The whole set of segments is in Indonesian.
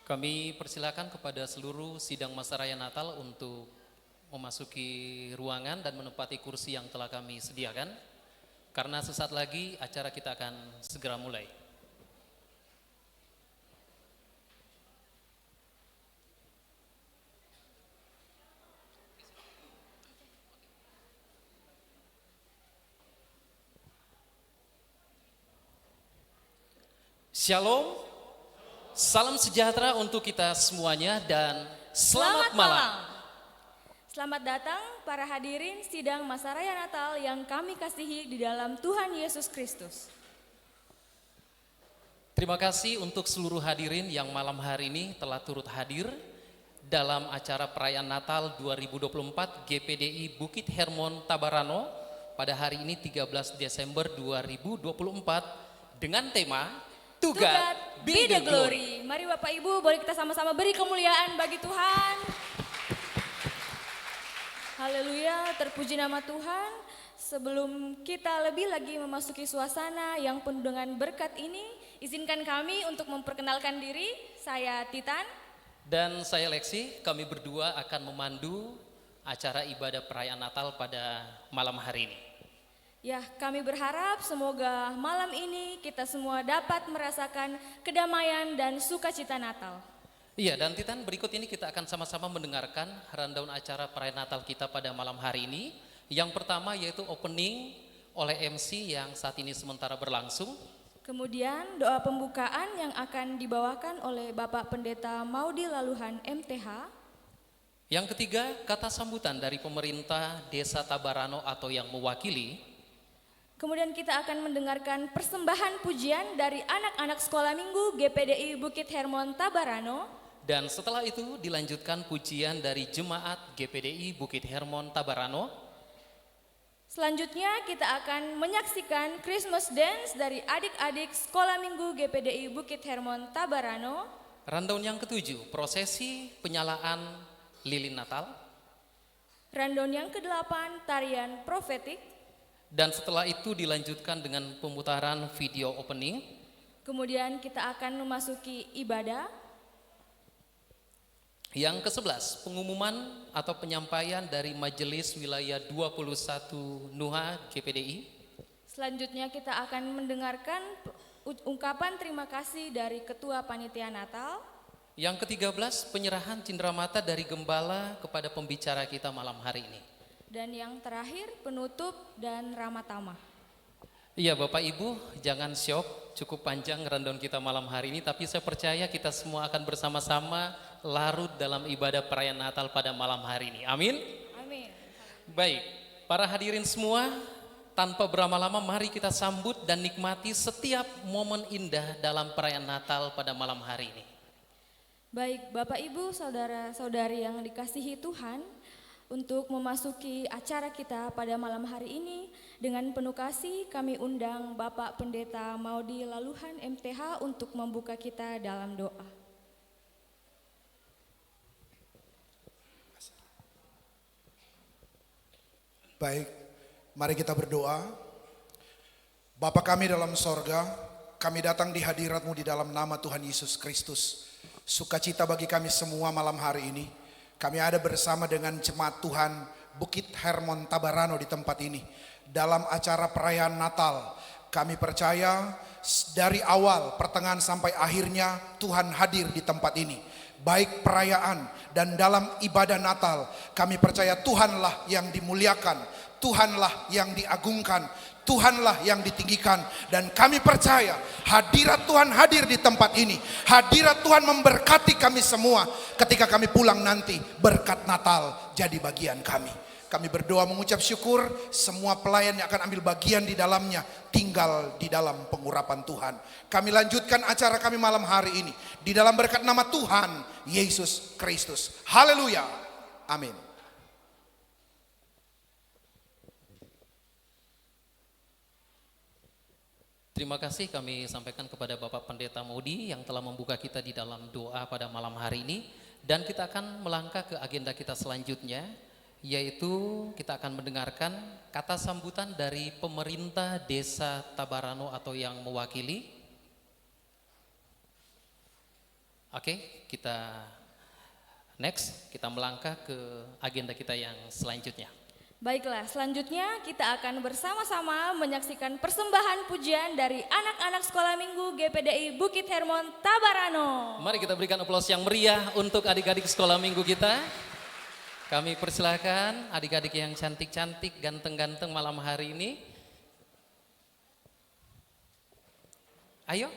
Kami persilakan kepada seluruh sidang masa raya Natal untuk memasuki ruangan dan menempati kursi yang telah kami sediakan. Karena sesaat lagi acara kita akan segera mulai. Shalom, salam sejahtera untuk kita semuanya dan selamat malam. Selamat datang para hadirin sidang masa raya Natal yang kami kasihi di dalam Tuhan Yesus Kristus. Terima kasih untuk seluruh hadirin yang malam hari ini telah turut hadir dalam acara perayaan Natal 2024 GPDI Bukit Hermon Tabarano pada hari ini 13 Desember 2024 dengan tema To God be the glory. Mari Bapak Ibu, boleh kita sama-sama beri kemuliaan bagi Tuhan. Haleluya, terpuji nama Tuhan. Sebelum kita lebih lagi memasuki suasana yang penuh dengan berkat ini, izinkan kami untuk memperkenalkan diri. Saya Titan. Dan saya Lexi, kami berdua akan memandu acara ibadah perayaan Natal pada malam hari ini. Ya, kami berharap semoga malam ini kita semua dapat merasakan kedamaian dan sukacita Natal. Iya, dan Titan, berikut ini kita akan sama-sama mendengarkan rundown acara perayaan Natal kita pada malam hari ini. Yang pertama yaitu opening oleh MC yang saat ini sementara berlangsung. Kemudian doa pembukaan yang akan dibawakan oleh Bapak Pendeta Maudi Laluhan MTH. Yang ketiga, kata sambutan dari pemerintah Desa Tabarano atau yang mewakili. Kemudian kita akan mendengarkan persembahan pujian dari anak-anak sekolah minggu GPDI Bukit Hermon Tabarano. Dan setelah itu dilanjutkan pujian dari jemaat GPDI Bukit Hermon Tabarano. Selanjutnya kita akan menyaksikan Christmas Dance dari adik-adik sekolah minggu GPDI Bukit Hermon Tabarano. Rundown yang ketujuh, prosesi penyalaan lilin Natal. Rundown yang ke-8, tarian profetik. Dan setelah itu dilanjutkan dengan pemutaran video opening. Kemudian kita akan memasuki ibadah. Yang ke-11, pengumuman atau penyampaian dari Majelis Wilayah 21 NUHA GPDI. Selanjutnya kita akan mendengarkan ungkapan terima kasih dari Ketua Panitia Natal. Yang ke-13, penyerahan cenderamata dari Gembala kepada pembicara kita malam hari ini. Dan yang terakhir penutup dan ramah tamah. Iya Bapak Ibu, jangan syok, cukup panjang rundown kita malam hari ini, tapi saya percaya kita semua akan bersama-sama larut dalam ibadah perayaan Natal pada malam hari ini. Amin? Amin. Baik, para hadirin semua, tanpa berlama-lama mari kita sambut dan nikmati setiap momen indah dalam perayaan Natal pada malam hari ini. Baik Bapak Ibu, saudara-saudari yang dikasihi Tuhan, untuk memasuki acara kita pada malam hari ini, dengan penuh kasih kami undang Bapak Pendeta Maudi Laluhan MTH untuk membuka kita dalam doa. Baik, mari kita berdoa. Bapa kami dalam sorga, kami datang di hadirat-Mu di dalam nama Tuhan Yesus Kristus. Sukacita bagi kami semua malam hari ini. Kami ada bersama dengan jemaat Tuhan Bukit Hermon Tabarano di tempat ini. Dalam acara perayaan Natal, kami percaya dari awal, pertengahan sampai akhirnya Tuhan hadir di tempat ini. Baik perayaan dan dalam ibadah Natal, kami percaya Tuhanlah yang dimuliakan, Tuhanlah yang diagungkan, Tuhanlah yang ditinggikan. Dan kami percaya hadirat Tuhan hadir di tempat ini. Hadirat Tuhan memberkati kami semua. Ketika kami pulang nanti, berkat Natal jadi bagian kami. Kami berdoa mengucap syukur, semua pelayan yang akan ambil bagian di dalamnya tinggal di dalam pengurapan Tuhan. Kami lanjutkan acara kami malam hari ini di dalam berkat nama Tuhan Yesus Kristus. Haleluya. Amin. Terima kasih kami sampaikan kepada Bapak Pendeta Maudi yang telah membuka kita di dalam doa pada malam hari ini. Dan kita akan melangkah ke agenda kita selanjutnya, yaitu kita akan mendengarkan kata sambutan dari pemerintah Desa Tabarano atau yang mewakili. Oke, kita next, kita melangkah ke agenda kita yang selanjutnya. Baiklah, selanjutnya kita akan bersama-sama menyaksikan persembahan pujian dari anak-anak sekolah minggu GPDI Bukit Hermon Tabarano. Mari kita berikan aplaus yang meriah untuk adik-adik sekolah minggu kita. Kami persilahkan adik-adik yang cantik-cantik, ganteng-ganteng malam hari ini. Ayo.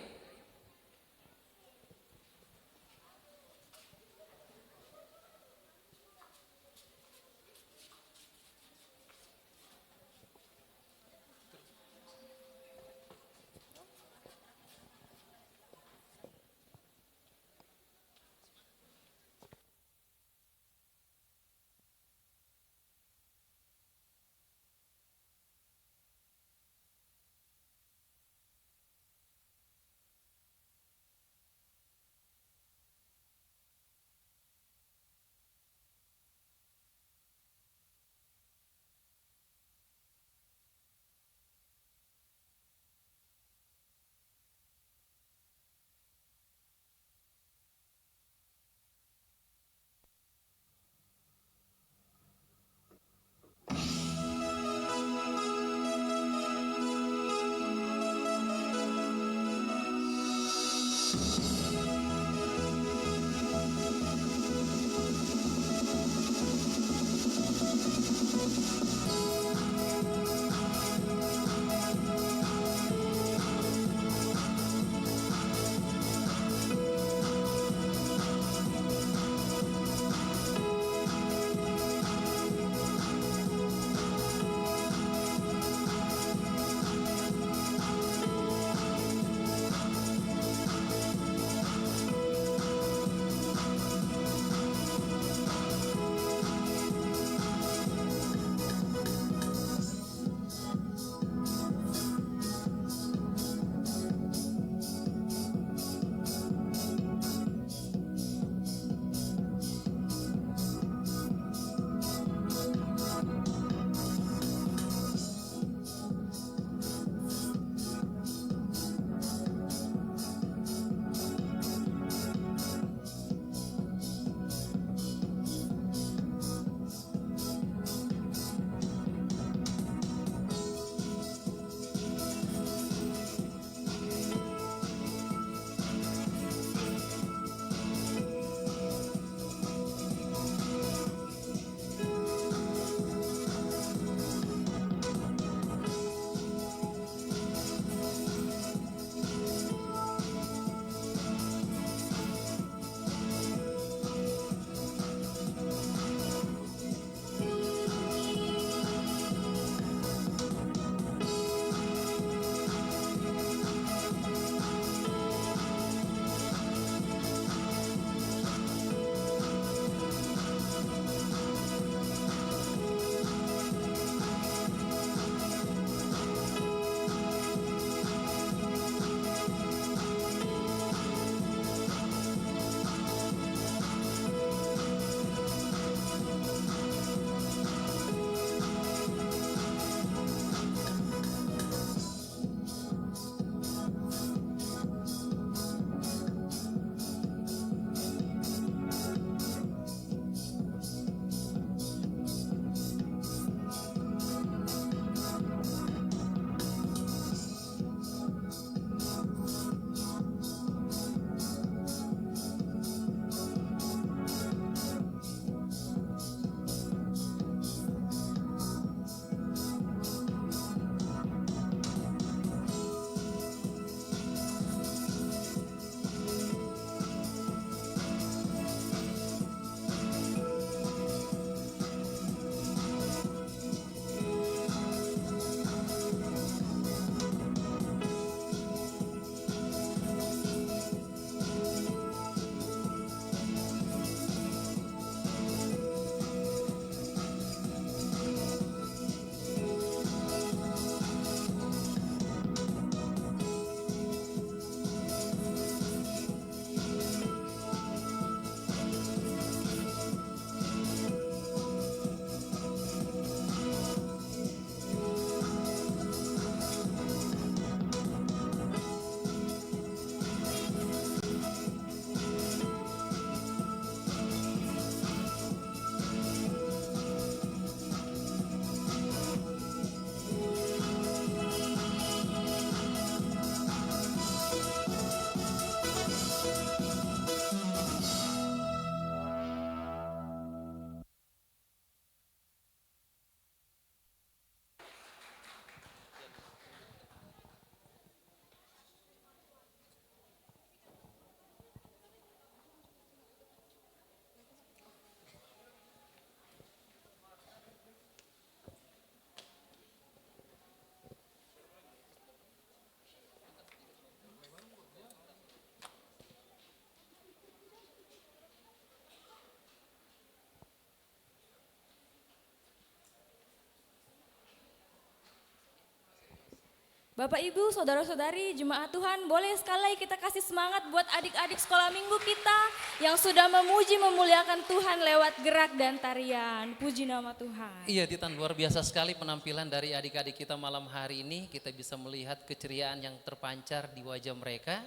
Bapak Ibu, saudara-saudari, jemaat Tuhan, boleh sekali lagi kita kasih semangat buat adik-adik sekolah minggu kita yang sudah memuji memuliakan Tuhan lewat gerak dan tarian. Puji nama Tuhan. Iya Titan, luar biasa sekali penampilan dari adik-adik kita malam hari ini. Kita bisa melihat keceriaan yang terpancar di wajah mereka.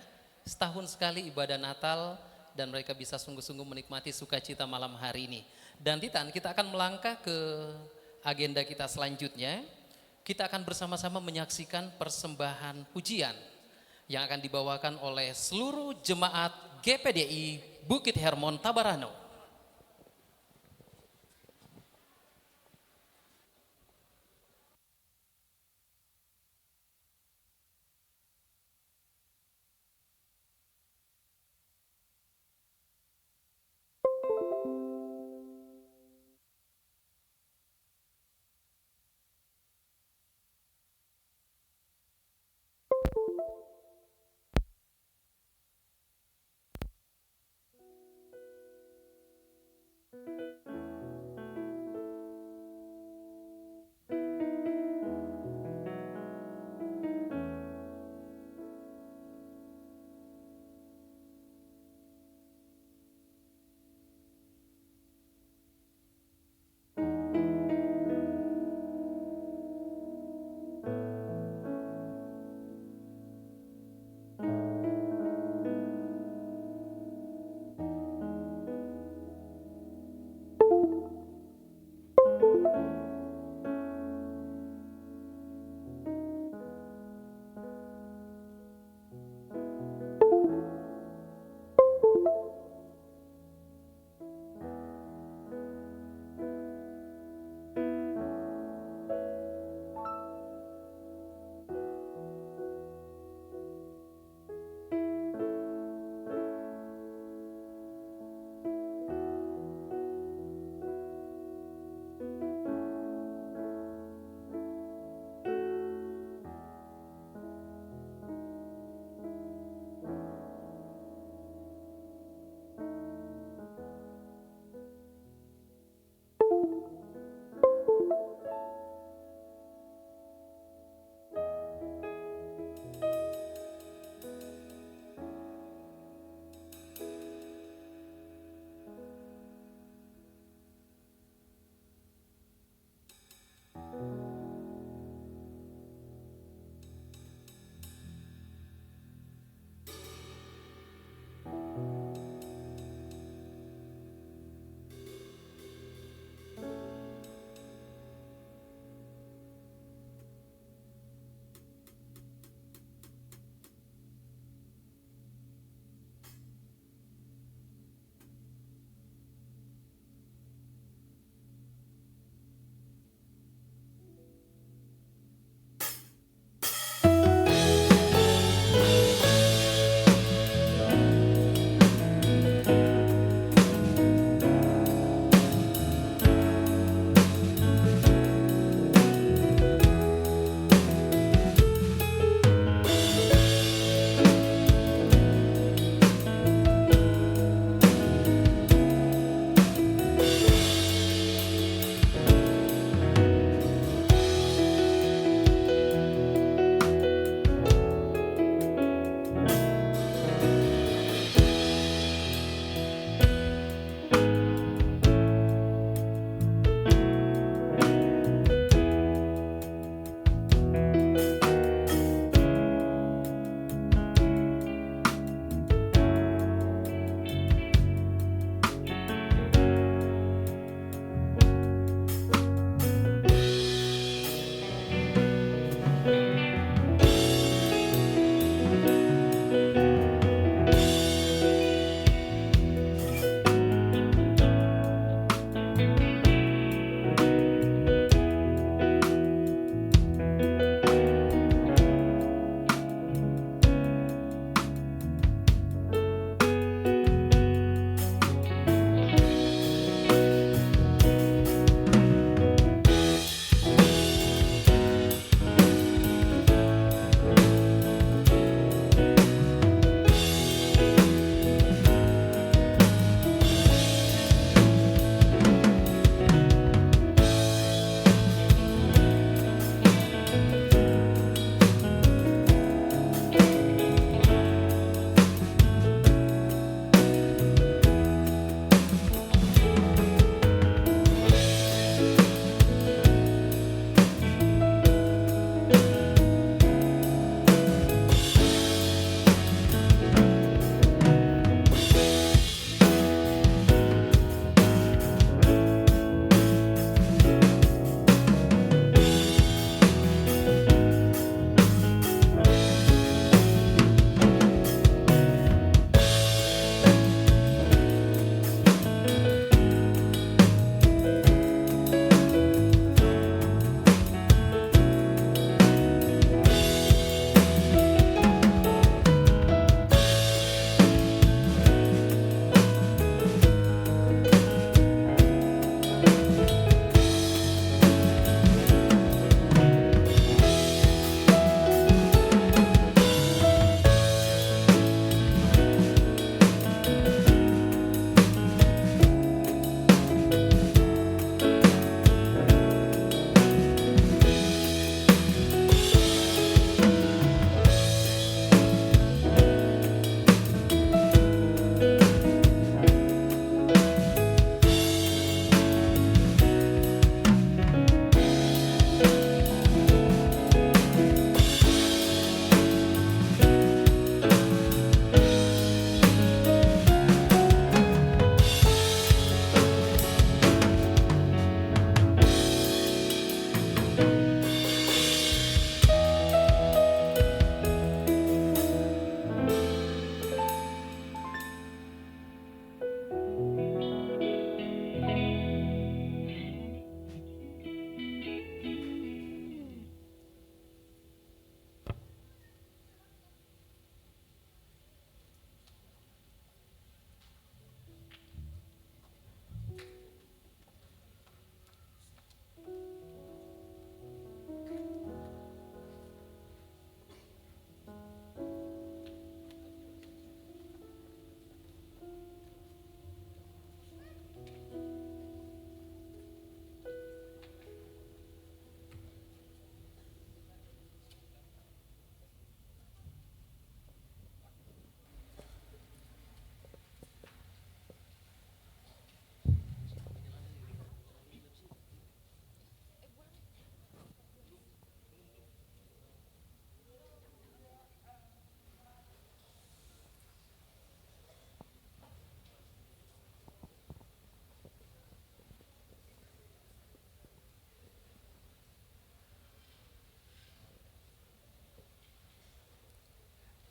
Setahun sekali ibadah Natal dan mereka bisa sungguh-sungguh menikmati sukacita malam hari ini. Dan Titan, kita akan melangkah ke agenda kita selanjutnya. Kita akan bersama-sama menyaksikan persembahan pujian yang akan dibawakan oleh seluruh jemaat GPDI Bukit Hermon Tabarano.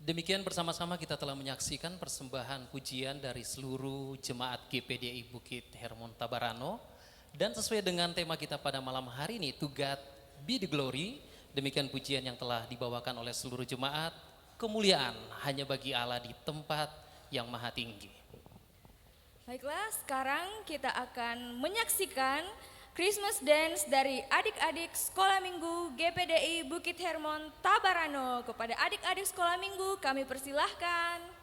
Demikian bersama-sama kita telah menyaksikan persembahan pujian dari seluruh jemaat GPDI Bukit Hermon Tabarano. Dan sesuai dengan tema kita pada malam hari ini, To God Be the Glory, demikian pujian yang telah dibawakan oleh seluruh jemaat. Kemuliaan hanya bagi Allah di tempat yang maha tinggi. Baiklah, sekarang kita akan menyaksikan Christmas Dance dari adik-adik Sekolah Minggu GPDI Bukit Hermon Tabarano. Kepada adik-adik Sekolah Minggu kami persilahkan.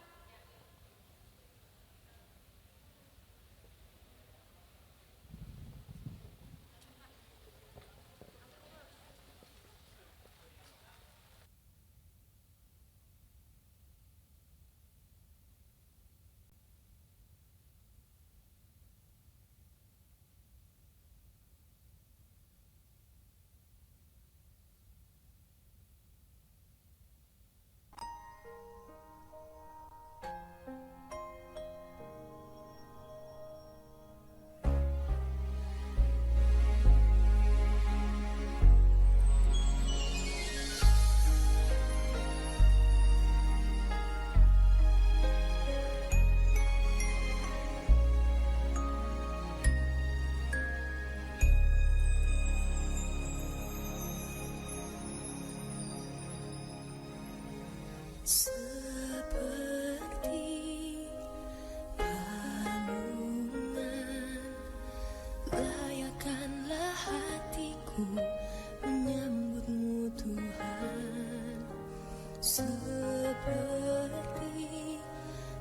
Seperti palungan, layakkanlah hatiku menyambutmu Tuhan. Seperti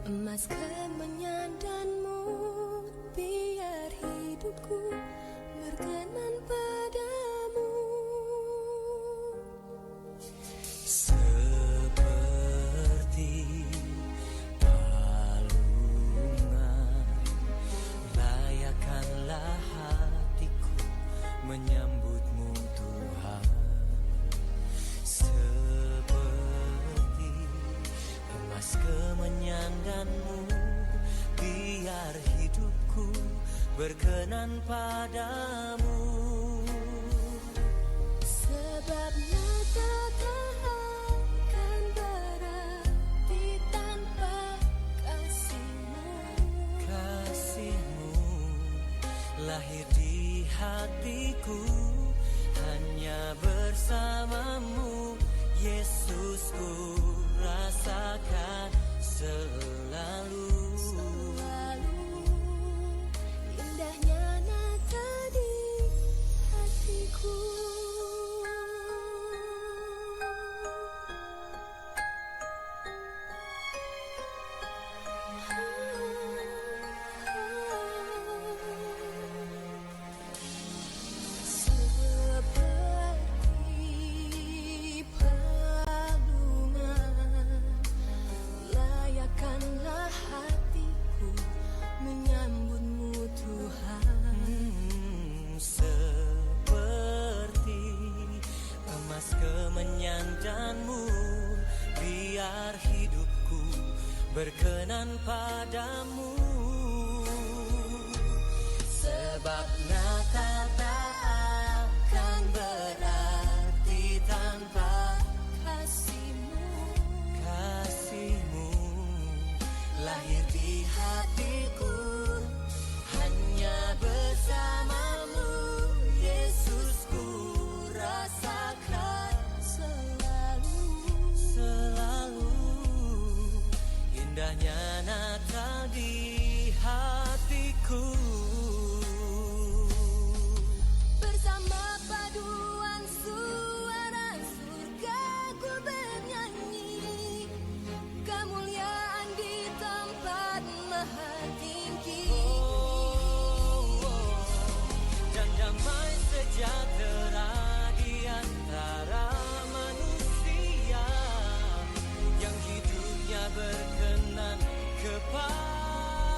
emas kemenyandanmu, biar hidupku berkenan padamu. Menyambutmu Tuhan, seperti emas kemenyanganmu, biar hidupku berkenan padamu. Sebab nyata tak akan berarti tanpa kasih-Mu. Kasih-Mu lahir di hatiku, hanya bersamamu Yesus ku rasakan selalu. Selalu indahnya nata di hatiku. Seperti palungan, layakkanlah hatiku menyambutmu Tuhan. Seperti emas kemenyandanmu, biar hidupku berkenan padamu. Sebab Natal tak akan berarti tanpa Kasih-Mu. kasih-Mu lahir di hatiku, hanya bersamamu Yesus ku rasakan selalu indahnya Natal di hatiku. Bersama paduan suara surga ku bernyanyi, kemuliaan di tempat maha tinggi. Dan damai sejahtera di antara manusia yang hidupnya berkenan kepadamu.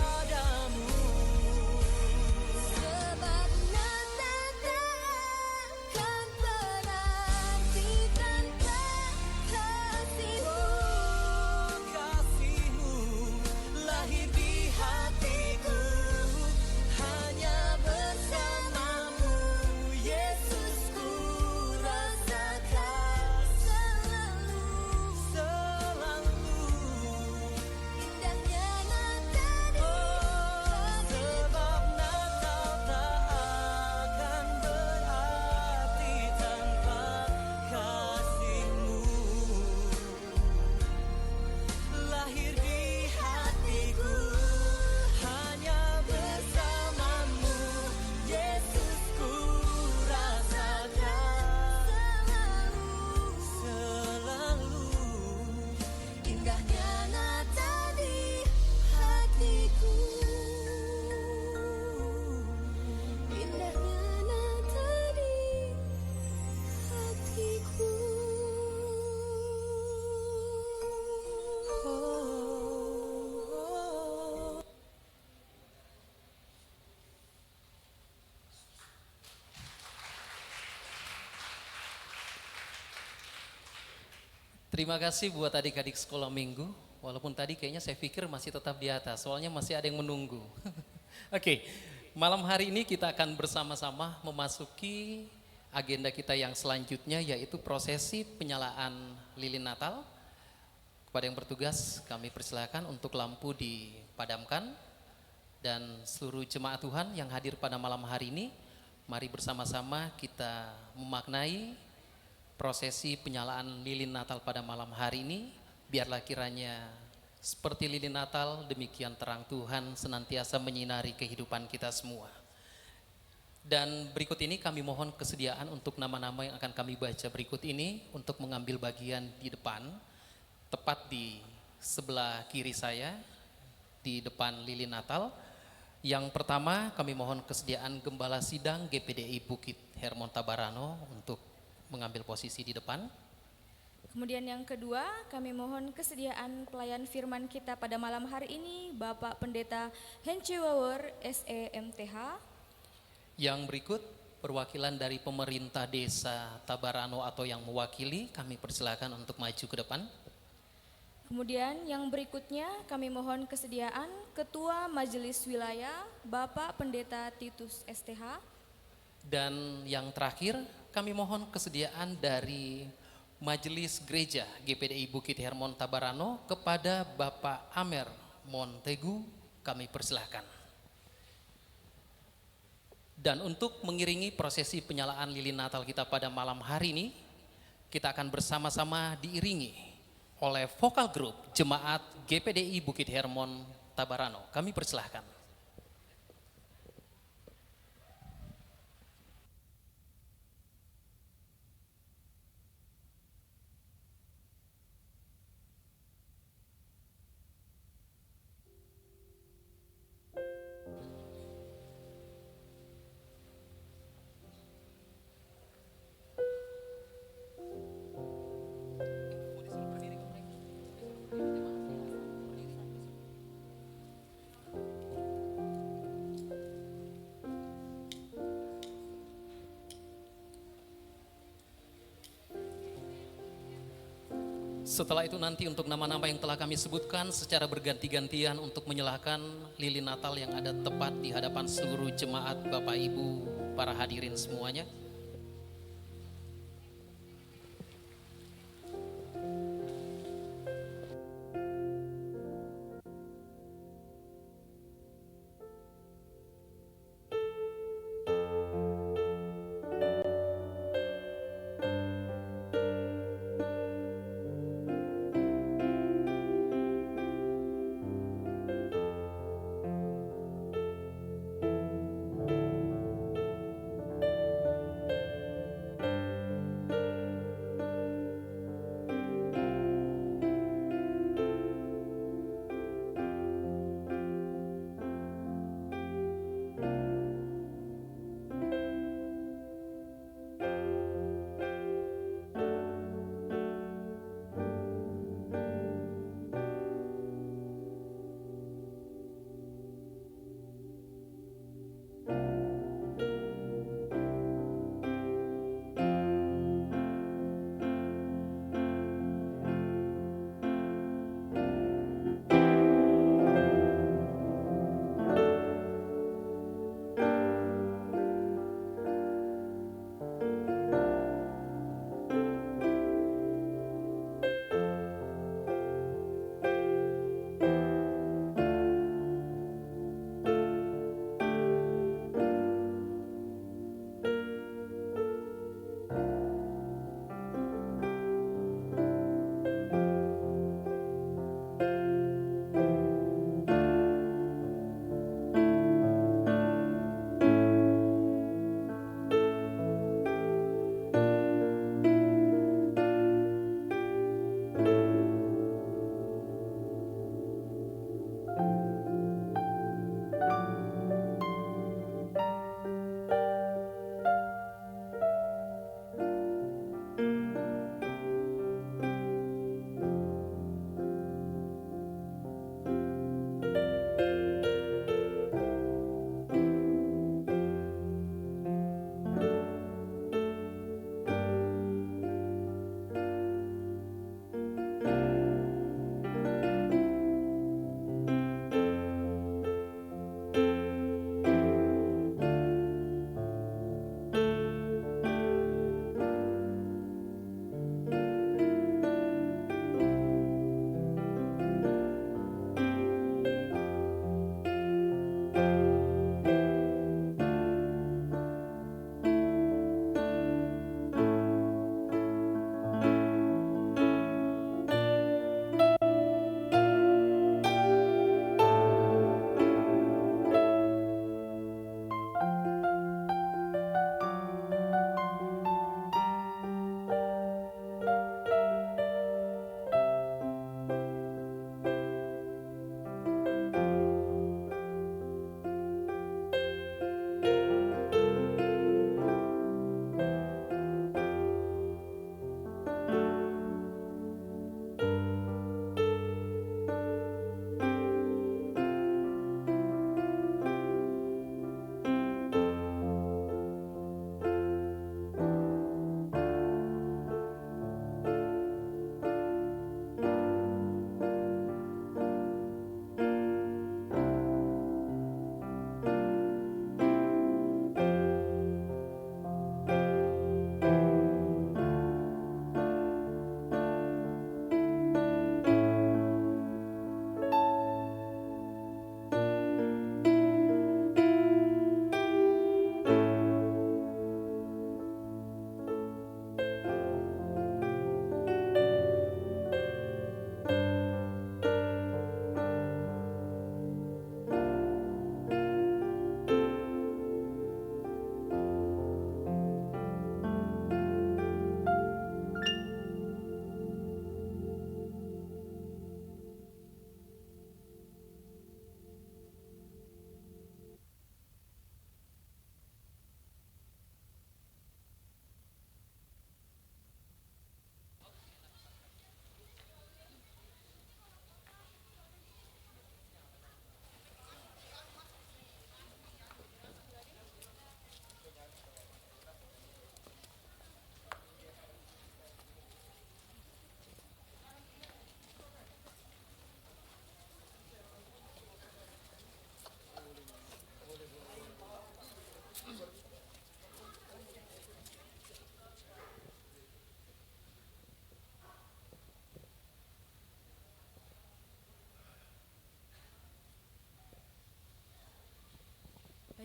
Terima kasih buat adik-adik sekolah minggu. Walaupun tadi kayaknya saya pikir masih tetap di atas, soalnya masih ada yang menunggu. Oke, malam hari ini kita akan bersama-sama memasuki agenda kita yang selanjutnya, yaitu prosesi penyalaan lilin Natal. Kepada yang bertugas kami persilakan untuk lampu dipadamkan. Dan seluruh jemaat Tuhan yang hadir pada malam hari ini, mari bersama-sama kita memaknai prosesi penyalaan lilin Natal pada malam hari ini. Biarlah kiranya seperti lilin Natal, demikian terang Tuhan senantiasa menyinari kehidupan kita semua. Dan berikut ini kami mohon kesediaan untuk nama-nama yang akan kami baca berikut ini untuk mengambil bagian di depan, tepat di sebelah kiri saya, di depan lilin Natal. Yang pertama kami mohon kesediaan Gembala Sidang GPDI Bukit Hermon Tabarano untuk mengambil posisi di depan. Kemudian yang kedua, kami mohon kesediaan pelayan firman kita pada malam hari ini, Bapak Pendeta Hence Wawer, SEMTH. Yang berikut, perwakilan dari pemerintah desa Tabarano atau yang mewakili, kami persilakan untuk maju ke depan. Kemudian yang berikutnya, kami mohon kesediaan Ketua Majelis Wilayah, Bapak Pendeta Titus STH. Dan yang terakhir, kami mohon kesediaan dari Majelis Gereja GPDI Bukit Hermon Tabarano kepada Bapak Amer Montegu, kami persilahkan. Dan untuk mengiringi prosesi penyalaan lilin Natal kita pada malam hari ini, kita akan bersama-sama diiringi oleh vokal grup Jemaat GPDI Bukit Hermon Tabarano. Kami persilahkan. Setelah itu nanti untuk nama-nama yang telah kami sebutkan secara berganti-gantian untuk menyalakan lilin Natal yang ada tepat di hadapan seluruh jemaat Bapak Ibu, para hadirin semuanya.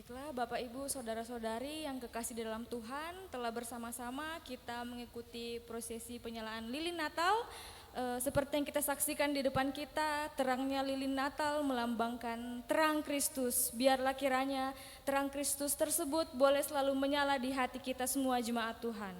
Baiklah, Bapak Ibu, saudara-saudari yang kekasih di dalam Tuhan, telah bersama-sama kita mengikuti prosesi penyalaan lilin Natal. Seperti yang kita saksikan di depan kita, terangnya lilin Natal melambangkan terang Kristus. Biarlah kiranya terang Kristus tersebut boleh selalu menyala di hati kita semua jemaat Tuhan.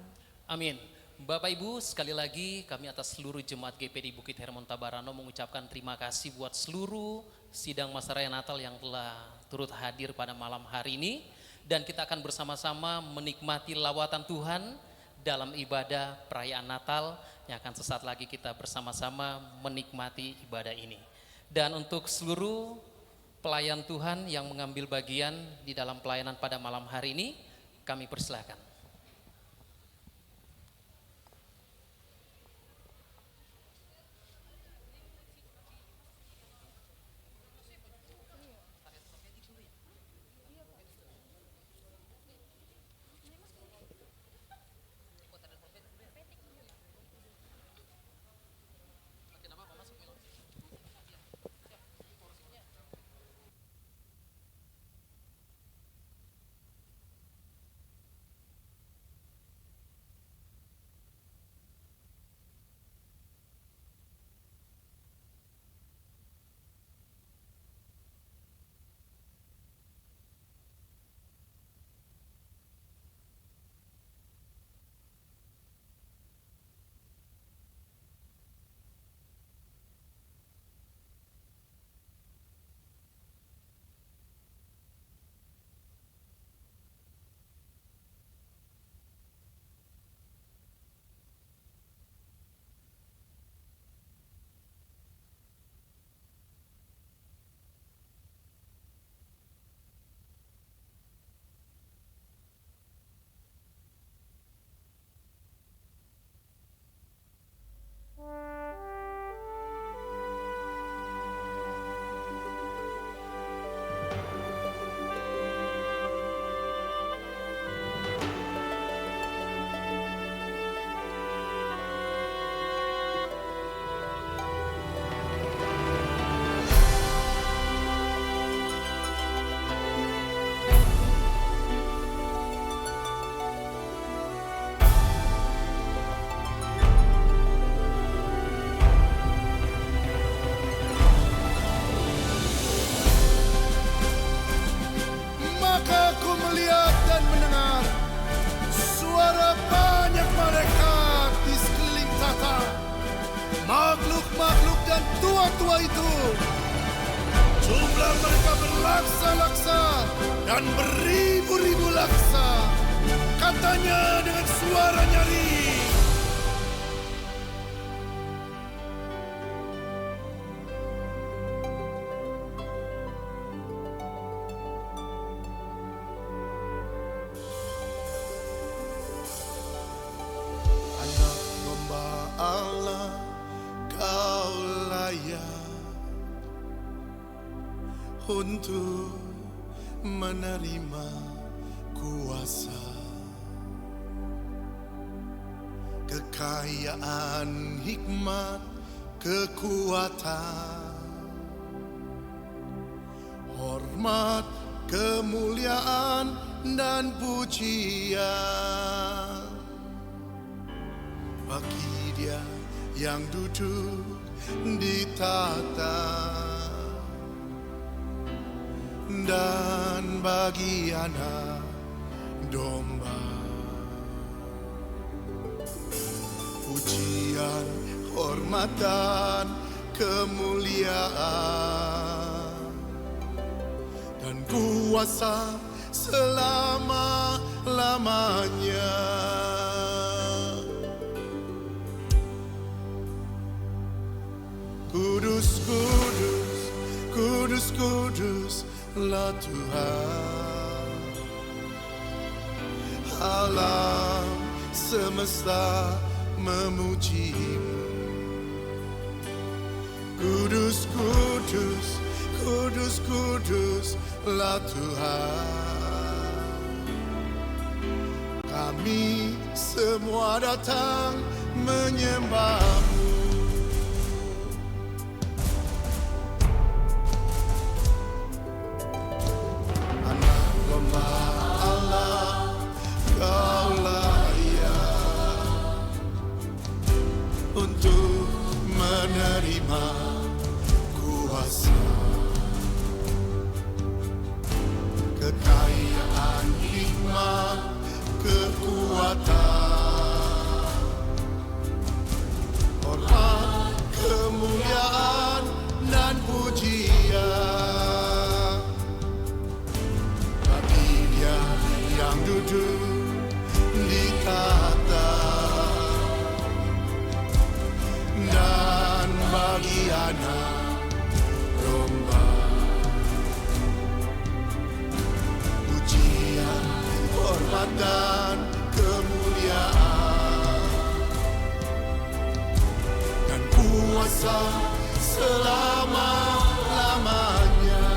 Amin. Bapak Ibu, sekali lagi kami atas seluruh jemaat GPD Bukit Hermon Tabarano mengucapkan terima kasih buat seluruh sidang masa raya Natal yang telah turut hadir pada malam hari ini. Dan kita akan bersama-sama menikmati lawatan Tuhan dalam ibadah perayaan Natal yang akan sesaat lagi kita bersama-sama menikmati ibadah ini. Dan untuk seluruh pelayan Tuhan yang mengambil bagian di dalam pelayanan pada malam hari ini, kami persilakan. Makhluk-makhluk dan tua-tua itu, jumlah mereka berlaksa-laksa dan beribu-ribu laksa. Katanya dengan suara nyaring, Anak domba Allah, Kau layak untuk menerima kuasa, kekayaan, hikmat, kekuatan, hormat, kemuliaan, dan pujian bagi Dia yang duduk di tahta dan bagi anak domba. Pujian, hormat, dan kemuliaan dan kuasa selama-lamanya. Kudus, kudus, kudus, kuduslah Tuhan. Alam semesta memuji-Mu. Kudus, kudus, kudus, kuduslah Tuhan. Kami semua datang menyembah-Mu. kekayaan, hikmat, kekuatan, hormat, kemuliaan, dan pujian bagi Dia yang duduk di tahta dan bagi Anak Domba. Pujian, hormat, dan kemuliaan dan kuasa selama-lamanya.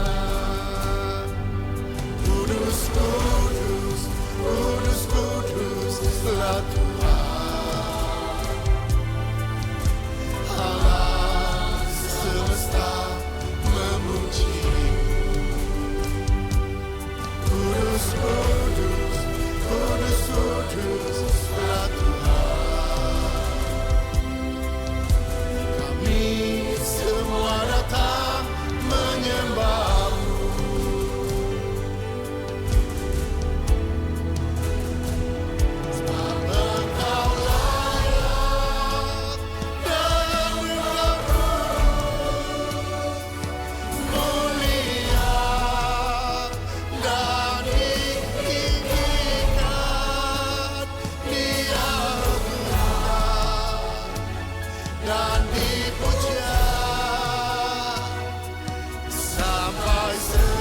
Kudus, kudus, kudus, kuduslah Tuhan Allah semesta memuji. Kudus, kudus, kudus, kuduslah Tuhan. Kami semua datang menyembah-Mu. Sebab Engkau layak dan mulia dan ditinggikan, diagungkan dan dipuja sampai selamanya.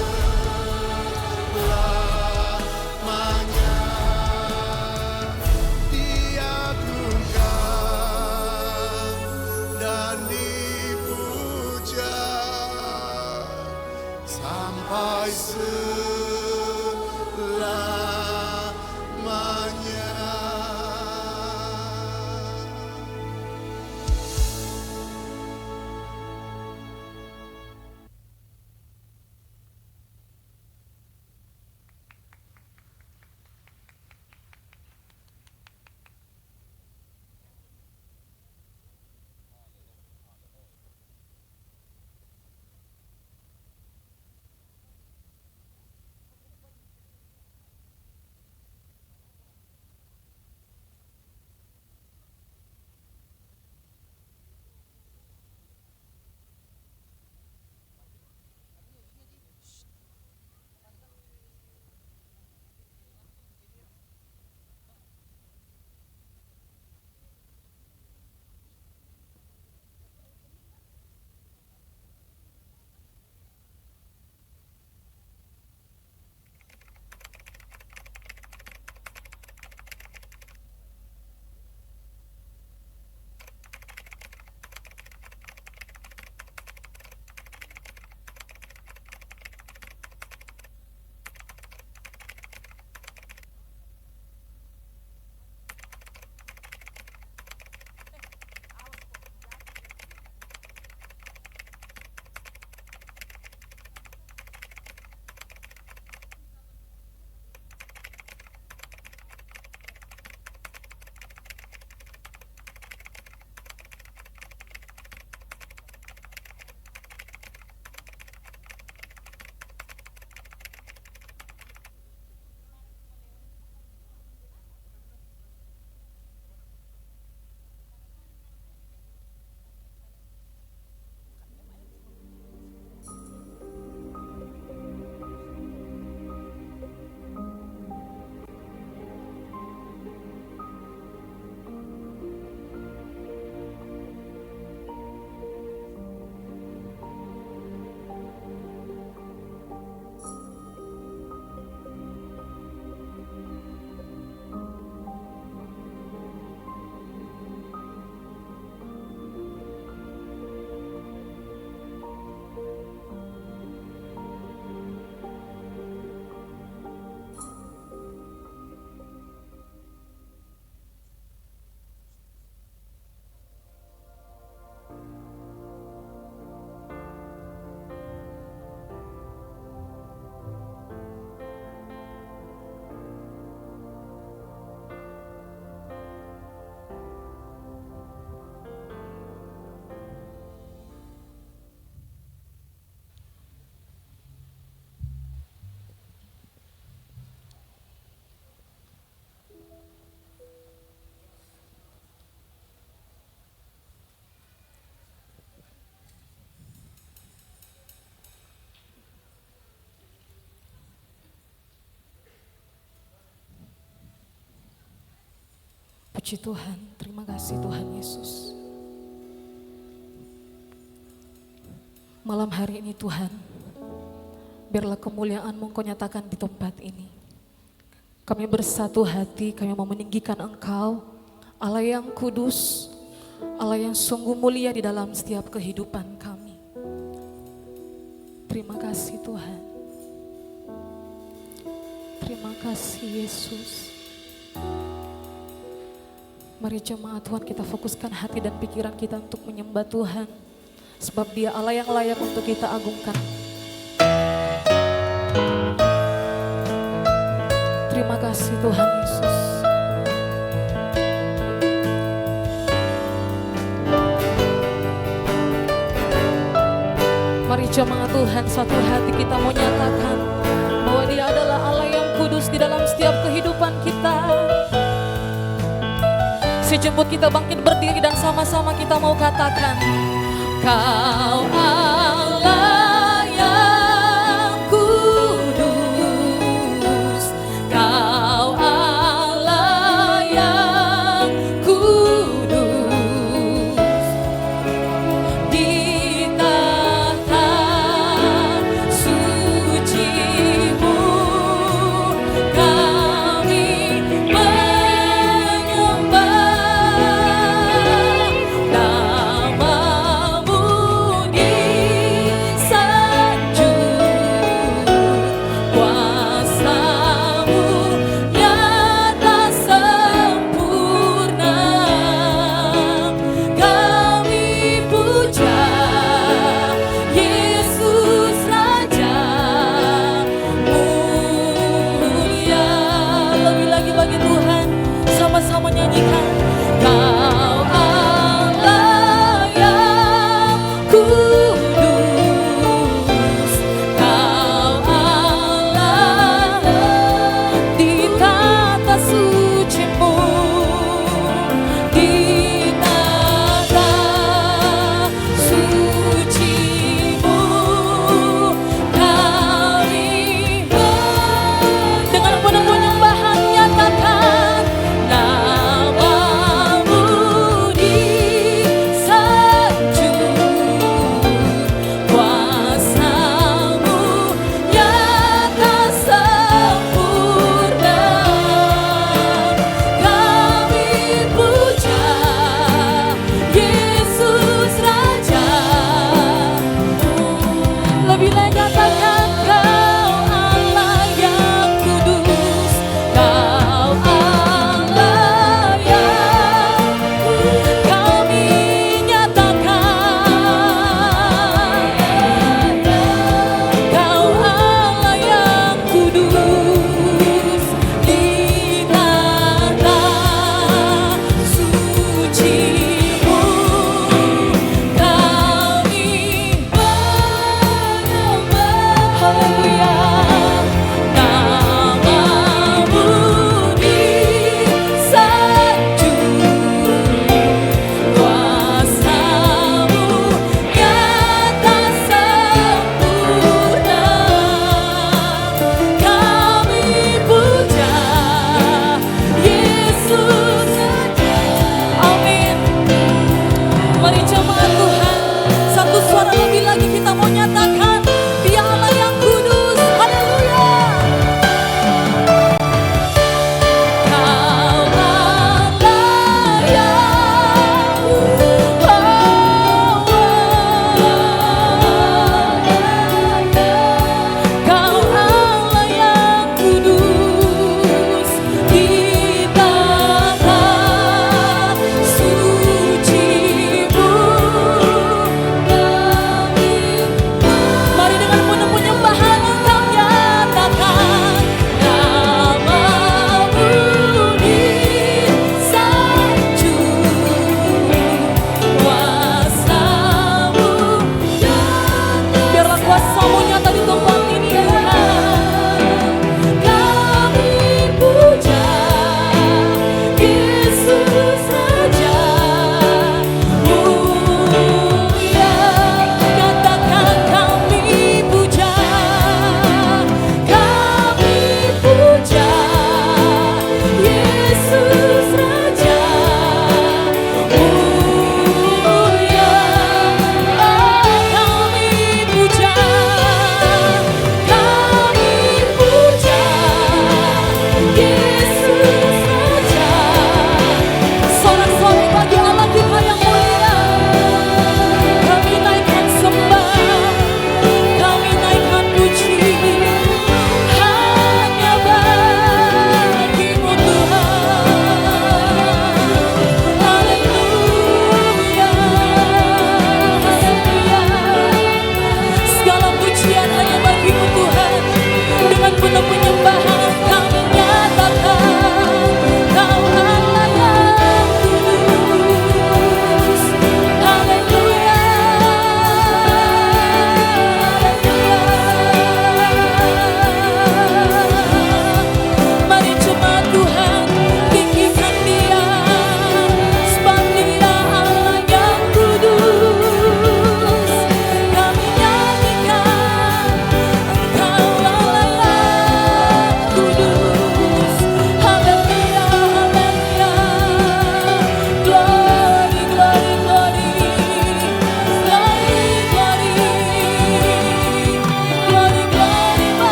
Diagungkan dan dipuja sampai selamanya. Puji Tuhan, terima kasih Tuhan Yesus. Malam hari ini Tuhan, biarlah kemuliaan-Mu Engkau nyatakan di tempat ini. Kami bersatu hati, kami mau meninggikan Engkau, Allah yang kudus, Allah yang sungguh mulia di dalam setiap kehidupan kami. Terima kasih Tuhan. Terima kasih Yesus. Mari jemaat Tuhan, kita fokuskan hati dan pikiran kita untuk menyembah Tuhan. Sebab Dia Allah yang layak untuk kita agungkan. Terima kasih Tuhan Yesus. Mari jemaat Tuhan, satu hati kita mau nyatakan bahwa Dia adalah Allah yang kudus di dalam setiap kehidupan kita. Sejemput kita bangkit berdiri dan sama-sama kita mau katakan, Kau Allah yang kudus, Kau Allah yang kudus, di tahta suci-Mu kami menyembah. Satu suara lebih lagi kita mau nyatakan, Dia Allah yang kudus.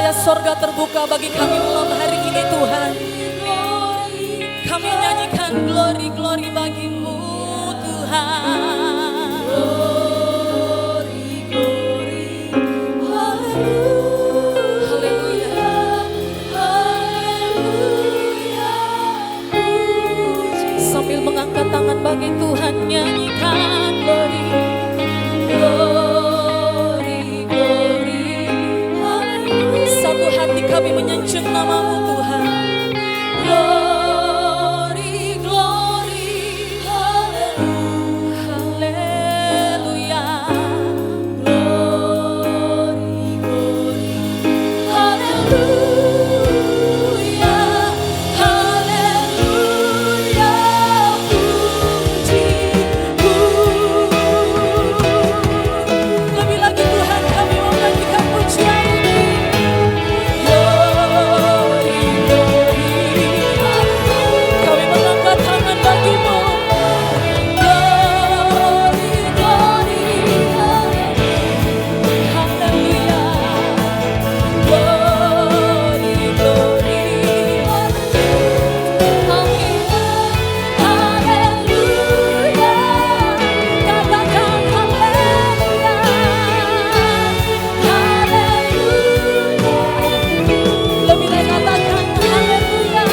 percaya sorga terbuka bagi kami malam hari ini Tuhan. Kami nyanyikan glory bagimu Tuhan. Haleluya. Sambil mengangkat tangan bagi Tuhan nyanyikan glory. Satu hati kami menyanjung namamu Tuhan. Haleluya. Haleluya. Haleluya. Pujimu. Lebih lagi Tuhan kami mau menyanyikan pujian-Mu. Kami mengangkat tangan bagi-Mu. Haleluya. Amin. Haleluya. Katakan haleluya. Haleluya. Lebih lagi katakan haleluya.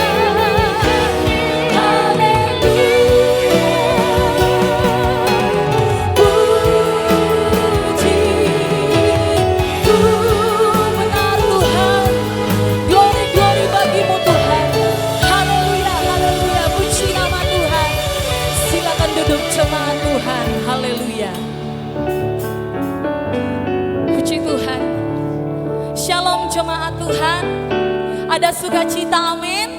Benar Tuhan. Glory bagimu Tuhan. Haleluya, haleluya. Puji nama Tuhan. Silakan duduk jemaat Tuhan. Haleluya. Puji Tuhan. Shalom jemaat Tuhan. Ada sukacita amin.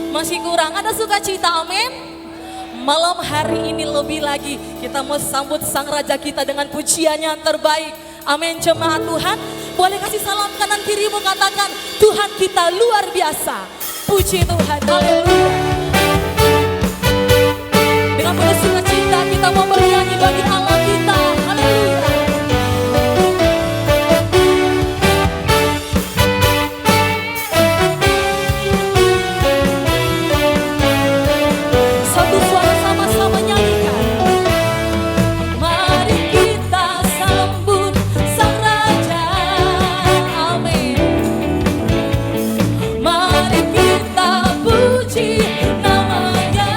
Masih kurang ada sukacita amin. Malam hari ini lebih lagi kita mau sambut sang raja kita dengan pujian yang terbaik. Amin jemaat Tuhan. Boleh kasih salam kanan kirimu katakan Tuhan kita luar biasa. Puji Tuhan. Haleluya. Dengan penuh sukacita kita mau bernyanyi bagi Allah kita. Haleluya. Satu suara sama-sama nyanyikan. Mari kita sambut sang raja. Amin. Mari kita puji namanya.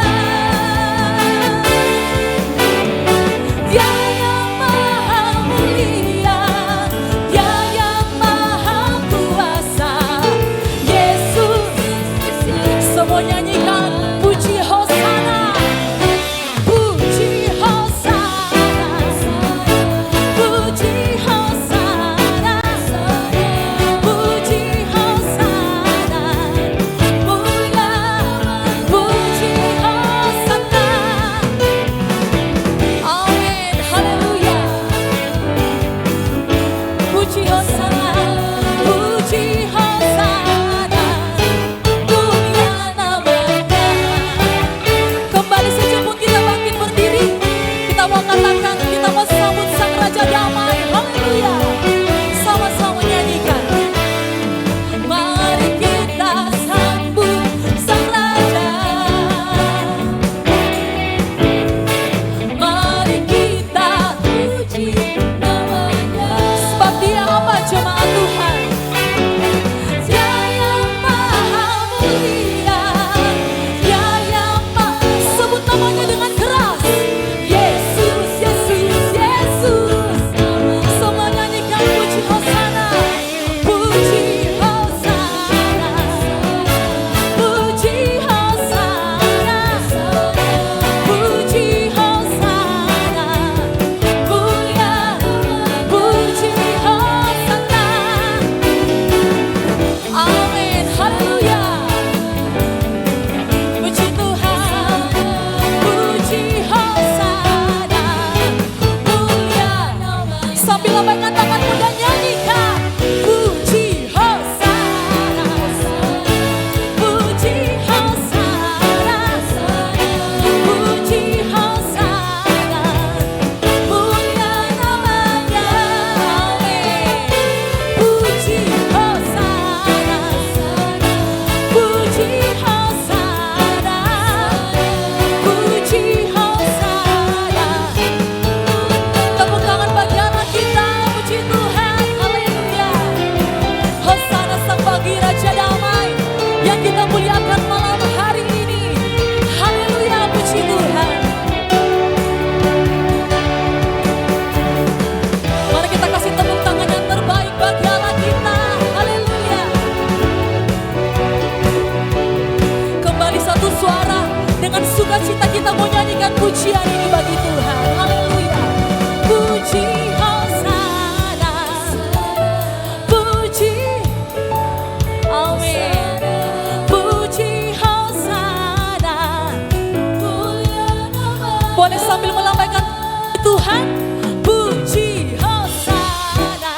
Tuhan. Puji Hosana,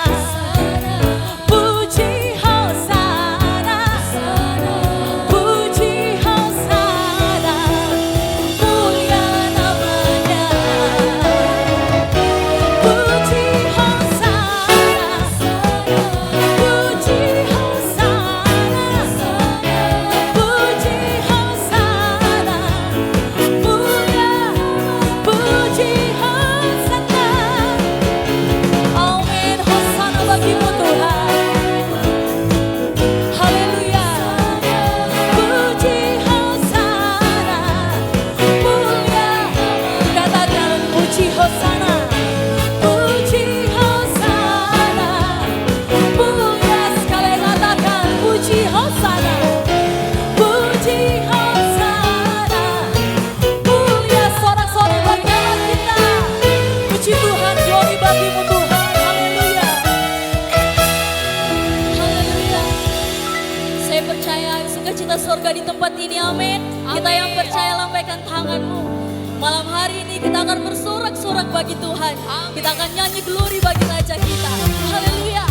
puji Hosana, puji Hosana, mulia namanya. Puji Hosana, puji Hosana, puji Hosana, mulia, puji Hosana. Amin, Hosana bagimu Tuhan. Haleluya. Puji Hosana, mulia, katakan puji Hosana. Puji Hosana, mulia, sekali katakan puji Hosana. Puji Hosana, mulia, sorak-sorai bagi Allah kita. Puji Tuhan, glory bagimu Tuhan. Haleluya. Haleluya. Saya percaya sukacita surga di tempat ini, amin. Kita yang percaya lambaikan tanganmu. Malam hari ini kita akan bersorak-sorak bagi Tuhan. Kita akan nyanyi glory bagi Raja kita. Haleluya.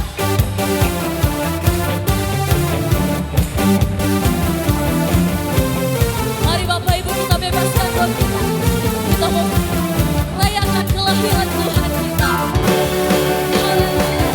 Mari Bapak Ibu kita bebaskan roh kita. Kita mau rayakan kelahiran Tuhan kita. Haleluya.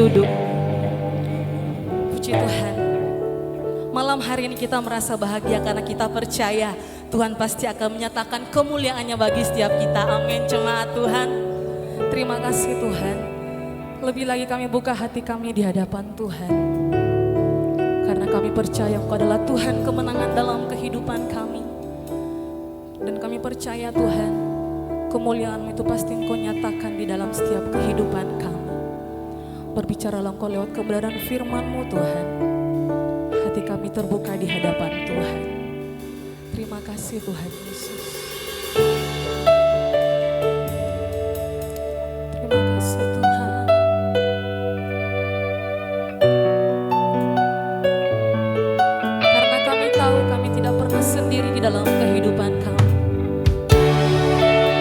duduk. Puji Tuhan. Malam hari ini kita merasa bahagia karena kita percaya Tuhan pasti akan menyatakan kemuliaannya bagi setiap kita. Amin, jemaat Tuhan. Terima kasih Tuhan. Lebih lagi kami buka hati kami di hadapan Tuhan. Karena kami percaya Engkau adalah Tuhan kemenangan dalam kehidupan kami. Dan kami percaya Tuhan, kemuliaan-Mu itu pasti Engkau nyatakan di dalam setiap kehidupan kami. Berbicaralah Engkau lewat kebenaran firman-Mu Tuhan. Hati kami terbuka di hadapan Tuhan. Terima kasih Tuhan Yesus. Terima kasih Tuhan. Karena kami tahu kami tidak pernah sendiri di dalam kehidupan kami.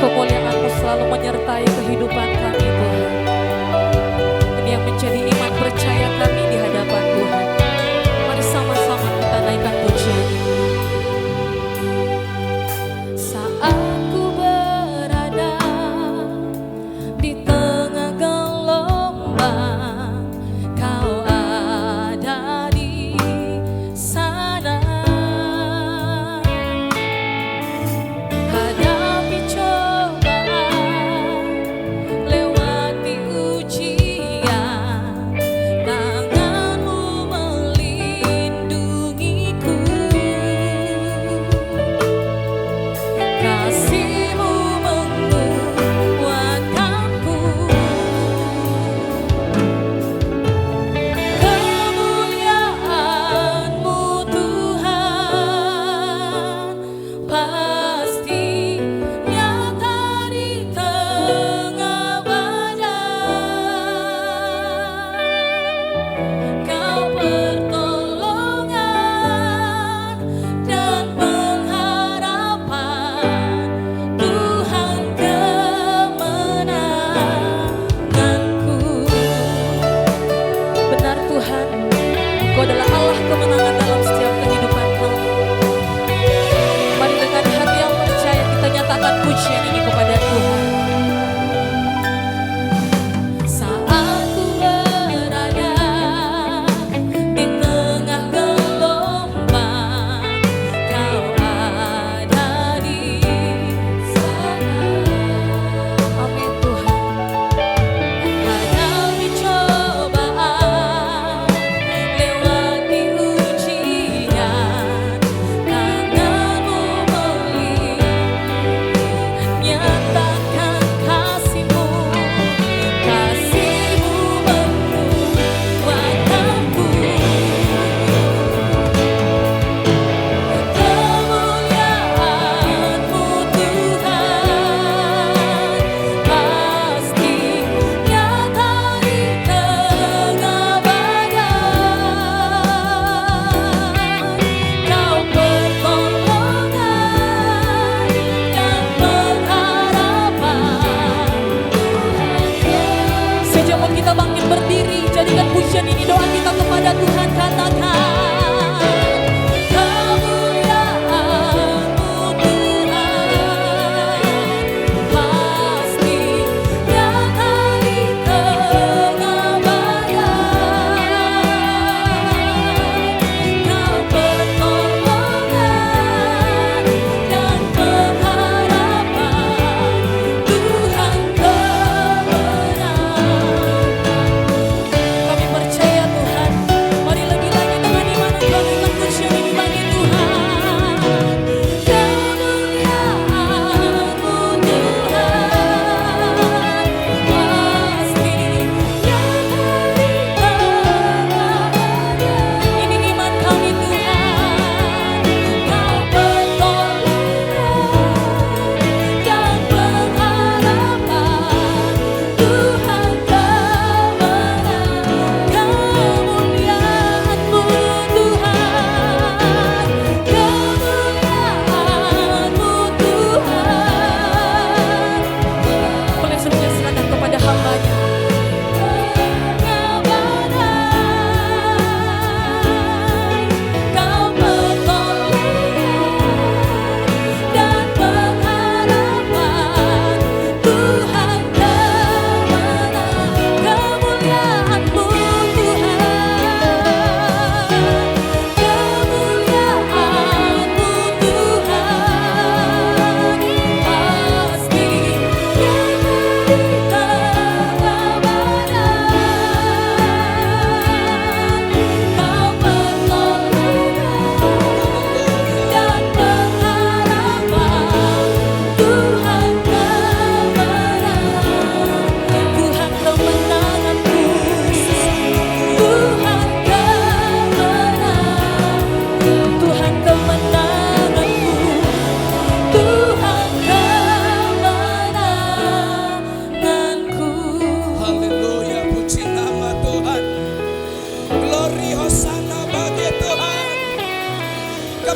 Kemuliaan-Mu selalu menyertai kehidupan kami Tuhan. Ini yang menjadi iman percaya kami di hadapan Tuhan. Mari sama-sama kita naikkan pujian ini. Saat ku berada di tengah gelombang, Kau ada di sana.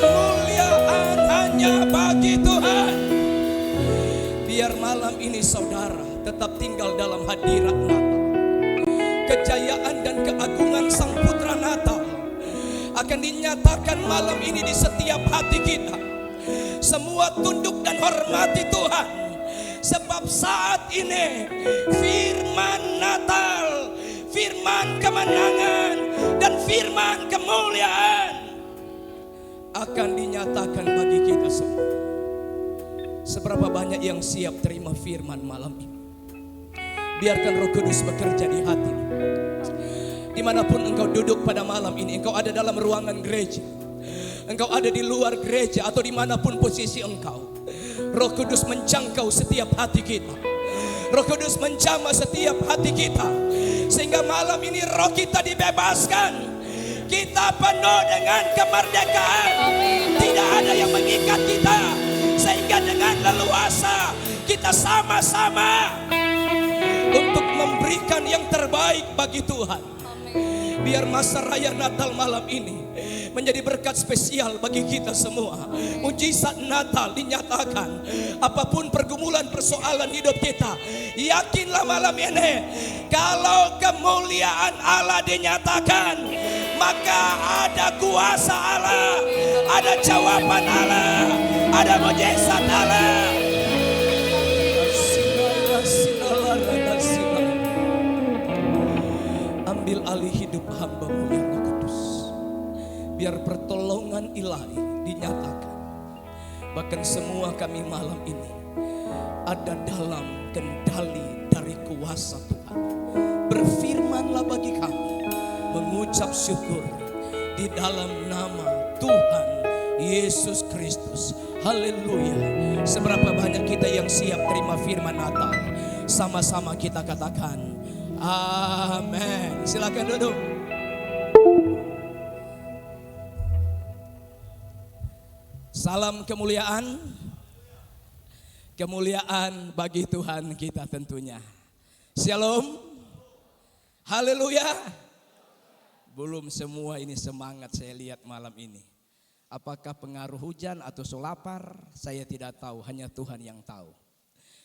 kemuliaan hanya bagi Tuhan. Biar malam ini saudara tetap tinggal dalam hadirat Natal. Kejayaan dan keagungan Sang Putra Natal akan dinyatakan malam ini di setiap hati kita. Semua tunduk dan hormati Tuhan, sebab saat ini firman Natal, firman kemenangan dan firman kemuliaan akan dinyatakan bagi kita semua. Seberapa banyak yang siap terima firman malam ini? Biarkan Roh Kudus bekerja di hati. Dimanapun engkau duduk pada malam ini, engkau ada dalam ruangan gereja, engkau ada di luar gereja, atau dimanapun posisi engkau, Roh Kudus menjangkau setiap hati kita. Roh Kudus menjamah setiap hati kita, sehingga malam ini roh kita dibebaskan. Kita penuh dengan kemerdekaan. Tidak ada yang mengikat kita, sehingga dengan leluasa kita sama-sama untuk memberikan yang terbaik bagi Tuhan. Biar masa raya Natal malam ini menjadi berkat spesial bagi kita semua. Mujizat Natal dinyatakan. Apapun pergumulan persoalan hidup kita, yakinlah malam ini, kalau kemuliaan Allah dinyatakan, maka ada kuasa Allah, ada jawaban Allah, ada mujizat Allah. Ambil alih hidup hamba-Mu yang Roh Kudus. Biar pertolongan ilahi dinyatakan. Bahkan semua kami malam ini ada dalam kendali dari kuasa Tuhan. Berfirmanlah bagi kami, mengucap syukur di dalam nama Tuhan Yesus Kristus. Haleluya. Seberapa banyak kita yang siap terima firman Natal? Sama-sama kita katakan amin. Silakan duduk. Salam kemuliaan. Kemuliaan bagi Tuhan kita tentunya. Shalom. Haleluya. Belum semua ini semangat saya lihat malam ini. Apakah pengaruh hujan atau lapar? Saya tidak tahu, hanya Tuhan yang tahu.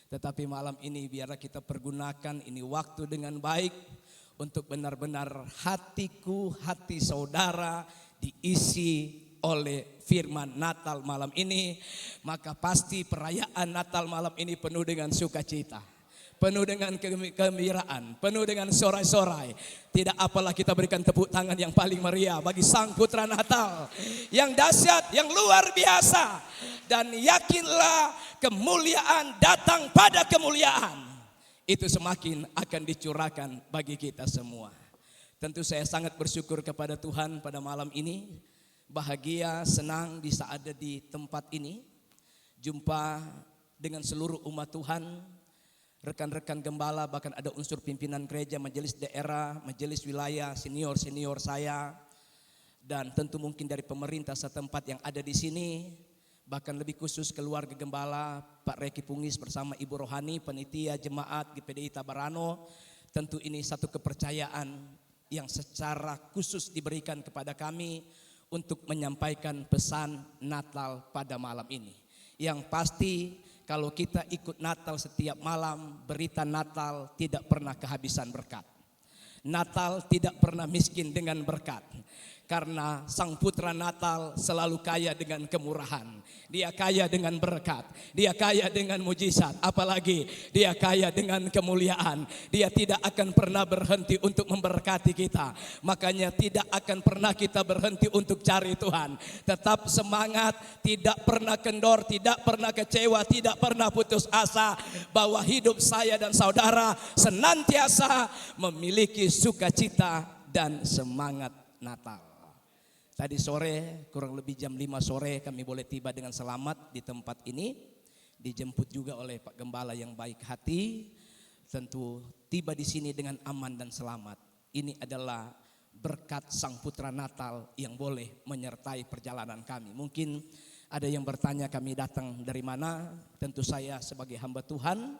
Tetapi malam ini biarlah kita pergunakan ini waktu dengan baik untuk benar-benar hatiku, hati saudara diisi oleh firman Natal malam ini. Maka pasti perayaan Natal malam ini penuh dengan sukacita, penuh dengan kegembiraan, penuh dengan sorai-sorai. Tidak apalah kita berikan tepuk tangan yang paling meriah bagi Sang Putra Natal yang dahsyat, yang luar biasa. Dan yakinlah kemuliaan datang pada kemuliaan. Itu semakin akan dicurahkan bagi kita semua. Tentu saya sangat bersyukur kepada Tuhan pada malam ini. Bahagia, senang bisa ada di tempat ini. Jumpa dengan seluruh umat Tuhan. Rekan-rekan gembala, bahkan ada unsur pimpinan gereja, majelis daerah, majelis wilayah, senior-senior saya. Dan tentu mungkin dari pemerintah setempat yang ada di sini. Bahkan lebih khusus keluarga gembala, Pak Reki Pungis bersama Ibu Rohani, panitia jemaat GPDI Tabarano. Tentu ini satu kepercayaan yang secara khusus diberikan kepada kami untuk menyampaikan pesan Natal pada malam ini. Yang pasti kalau kita ikut Natal setiap malam, berita Natal tidak pernah kehabisan berkat. Natal tidak pernah miskin dengan berkat. Karena Sang Putra Natal selalu kaya dengan kemurahan. Dia kaya dengan berkat. Dia kaya dengan mujizat. Apalagi dia kaya dengan kemuliaan. Dia tidak akan pernah berhenti untuk memberkati kita. Makanya tidak akan pernah kita berhenti untuk cari Tuhan. Tetap semangat, tidak pernah kendor, tidak pernah kecewa, tidak pernah putus asa. Bahwa hidup saya dan saudara senantiasa memiliki sukacita dan semangat Natal. Tadi sore, kurang lebih jam 5 sore kami boleh tiba dengan selamat di tempat ini. Dijemput juga oleh Pak Gembala yang baik hati. Tentu tiba di sini dengan aman dan selamat. Ini adalah berkat Sang Putra Natal yang boleh menyertai perjalanan kami. Mungkin ada yang bertanya kami datang dari mana. Tentu saya sebagai hamba Tuhan,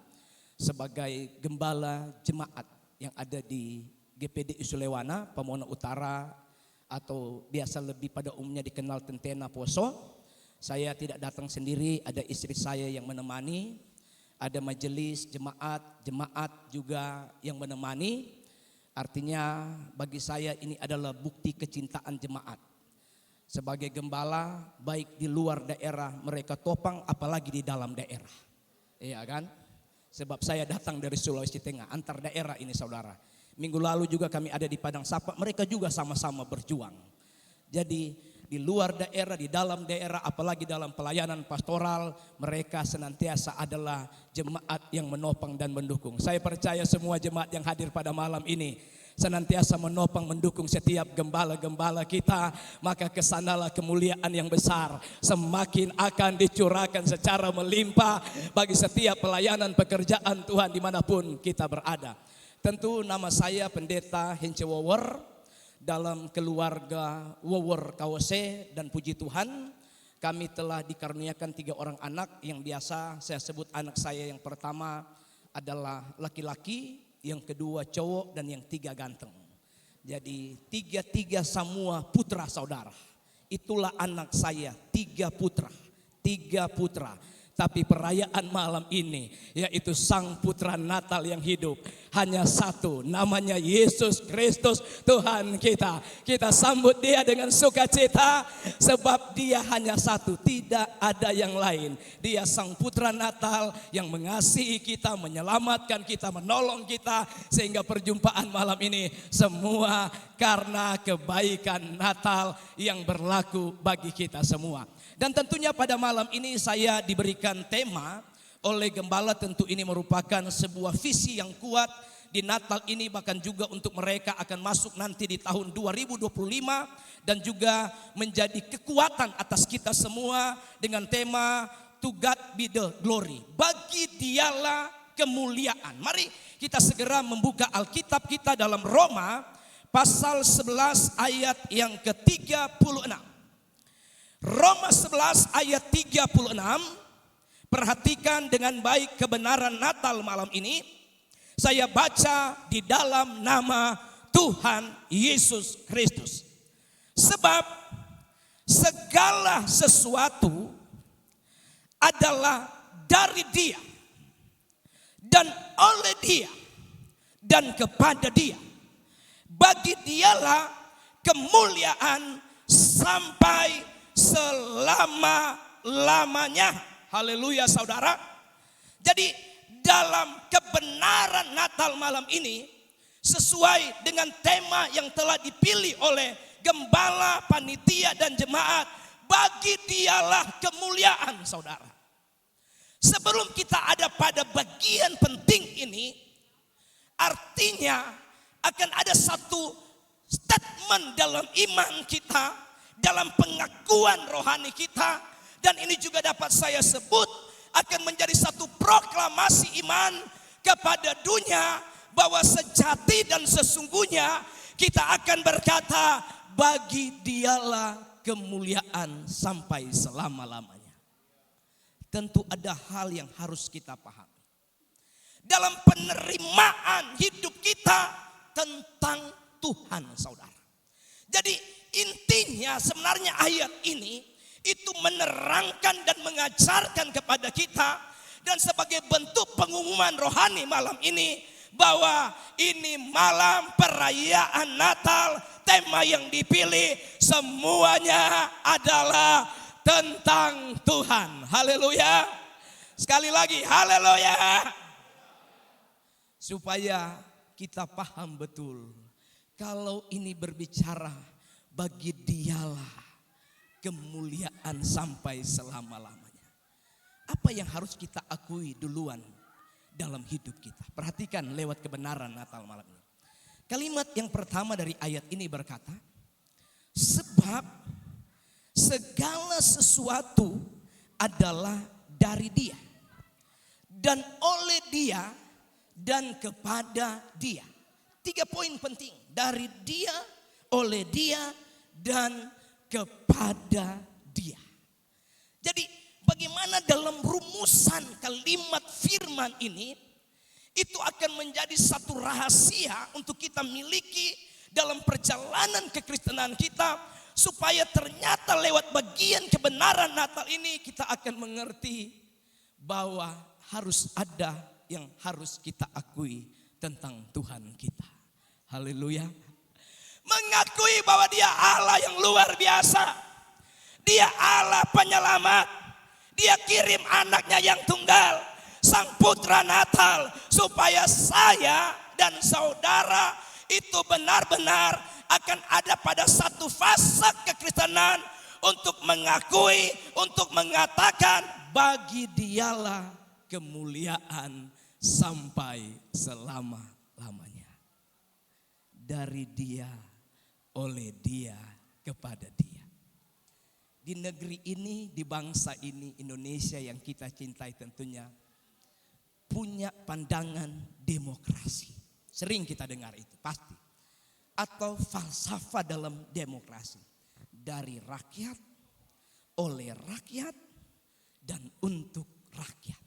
sebagai gembala jemaat yang ada di GPDI Sulewana, Pamono Utara, atau biasa lebih pada umumnya dikenal Tentena Poso. Saya tidak datang sendiri, ada istri saya yang menemani, ada majelis jemaat juga yang menemani. Artinya bagi saya ini adalah bukti kecintaan jemaat. Sebagai gembala, baik di luar daerah mereka topang, apalagi di dalam daerah. Iya kan? Sebab saya datang dari Sulawesi Tengah, antar daerah ini saudara. Minggu lalu juga kami ada di Padang Sapa, mereka juga sama-sama berjuang. Jadi di luar daerah, di dalam daerah, apalagi dalam pelayanan pastoral, mereka senantiasa adalah jemaat yang menopang dan mendukung. Saya percaya semua jemaat yang hadir pada malam ini senantiasa menopang, mendukung setiap gembala-gembala kita, maka kesanalah kemuliaan yang besar semakin akan dicurahkan secara melimpah bagi setiap pelayanan pekerjaan Tuhan dimanapun kita berada. Tentu nama saya Pendeta Hence Wower. Dalam keluarga Wower Kawose, dan puji Tuhan kami telah dikaruniakan 3 orang anak yang biasa saya sebut anak saya yang pertama adalah laki-laki, yang kedua cowok, dan yang 3 ganteng. Jadi 3 semua putra saudara. Itulah anak saya, 3 putra. Tapi perayaan malam ini yaitu Sang Putra Natal yang hidup hanya satu, namanya Yesus Kristus Tuhan kita. Kita sambut dia dengan sukacita sebab dia hanya satu, tidak ada yang lain. Dia Sang Putra Natal yang mengasihi kita, menyelamatkan kita, menolong kita, sehingga perjumpaan malam ini semua karena kebaikan Natal yang berlaku bagi kita semua. Dan tentunya pada malam ini saya diberikan tema oleh gembala, tentu ini merupakan sebuah visi yang kuat di Natal ini, bahkan juga untuk mereka akan masuk nanti di tahun 2025 dan juga menjadi kekuatan atas kita semua dengan tema To God be the glory. Bagi dialah kemuliaan. Mari kita segera membuka Alkitab kita dalam Roma pasal 11 ayat yang ke-36. Roma 11 ayat 36, perhatikan dengan baik kebenaran Natal malam ini. Saya baca di dalam nama Tuhan Yesus Kristus. Sebab segala sesuatu adalah dari Dia dan oleh Dia dan kepada Dia. Bagi Dialah kemuliaan sampai selama-lamanya. Haleluya saudara. Jadi dalam kebenaran Natal malam ini, sesuai dengan tema yang telah dipilih oleh gembala, panitia dan jemaat, bagi dialah kemuliaan saudara. Sebelum kita ada pada bagian penting ini, artinya akan ada satu statement dalam iman kita, dalam pengakuan rohani kita, dan ini juga dapat saya sebut akan menjadi satu proklamasi iman kepada dunia bahwa sejati dan sesungguhnya kita akan berkata, bagi dialah kemuliaan sampai selama-lamanya. Tentu ada hal yang harus kita pahami dalam penerimaan hidup kita tentang Tuhan saudara. Jadi intinya sebenarnya ayat ini itu menerangkan dan mengajarkan kepada kita, dan sebagai bentuk pengumuman rohani malam ini bahwa ini malam perayaan Natal, tema yang dipilih semuanya adalah tentang Tuhan. Haleluya. Sekali lagi haleluya. Supaya kita paham betul kalau ini berbicara bagi dialah kemuliaan sampai selama-lamanya. Apa yang harus kita akui duluan dalam hidup kita? Perhatikan lewat kebenaran Natal malam ini. Kalimat yang pertama dari ayat ini berkata, sebab segala sesuatu adalah dari Dia dan oleh Dia dan kepada Dia. 3 poin penting, dari Dia, oleh Dia, dan kepada Dia. Jadi bagaimana dalam rumusan kalimat firman ini, itu akan menjadi satu rahasia untuk kita miliki dalam perjalanan kekristenan kita, supaya ternyata lewat bagian kebenaran Natal ini kita akan mengerti bahwa harus ada yang harus kita akui tentang Tuhan kita. Haleluya. Mengakui bahwa Dia Allah yang luar biasa. Dia Allah penyelamat. Dia kirim anaknya yang tunggal, Sang Putra Natal, supaya saya dan saudara itu benar-benar akan ada pada satu fase kekristenan untuk mengakui, untuk mengatakan bagi Dialah kemuliaan sampai selama-lamanya. Dari Dia, oleh Dia, kepada Dia. Di negeri ini, di bangsa ini, Indonesia yang kita cintai tentunya, punya pandangan demokrasi. Sering kita dengar itu, pasti. Atau falsafah dalam demokrasi. Dari rakyat, oleh rakyat, dan untuk rakyat.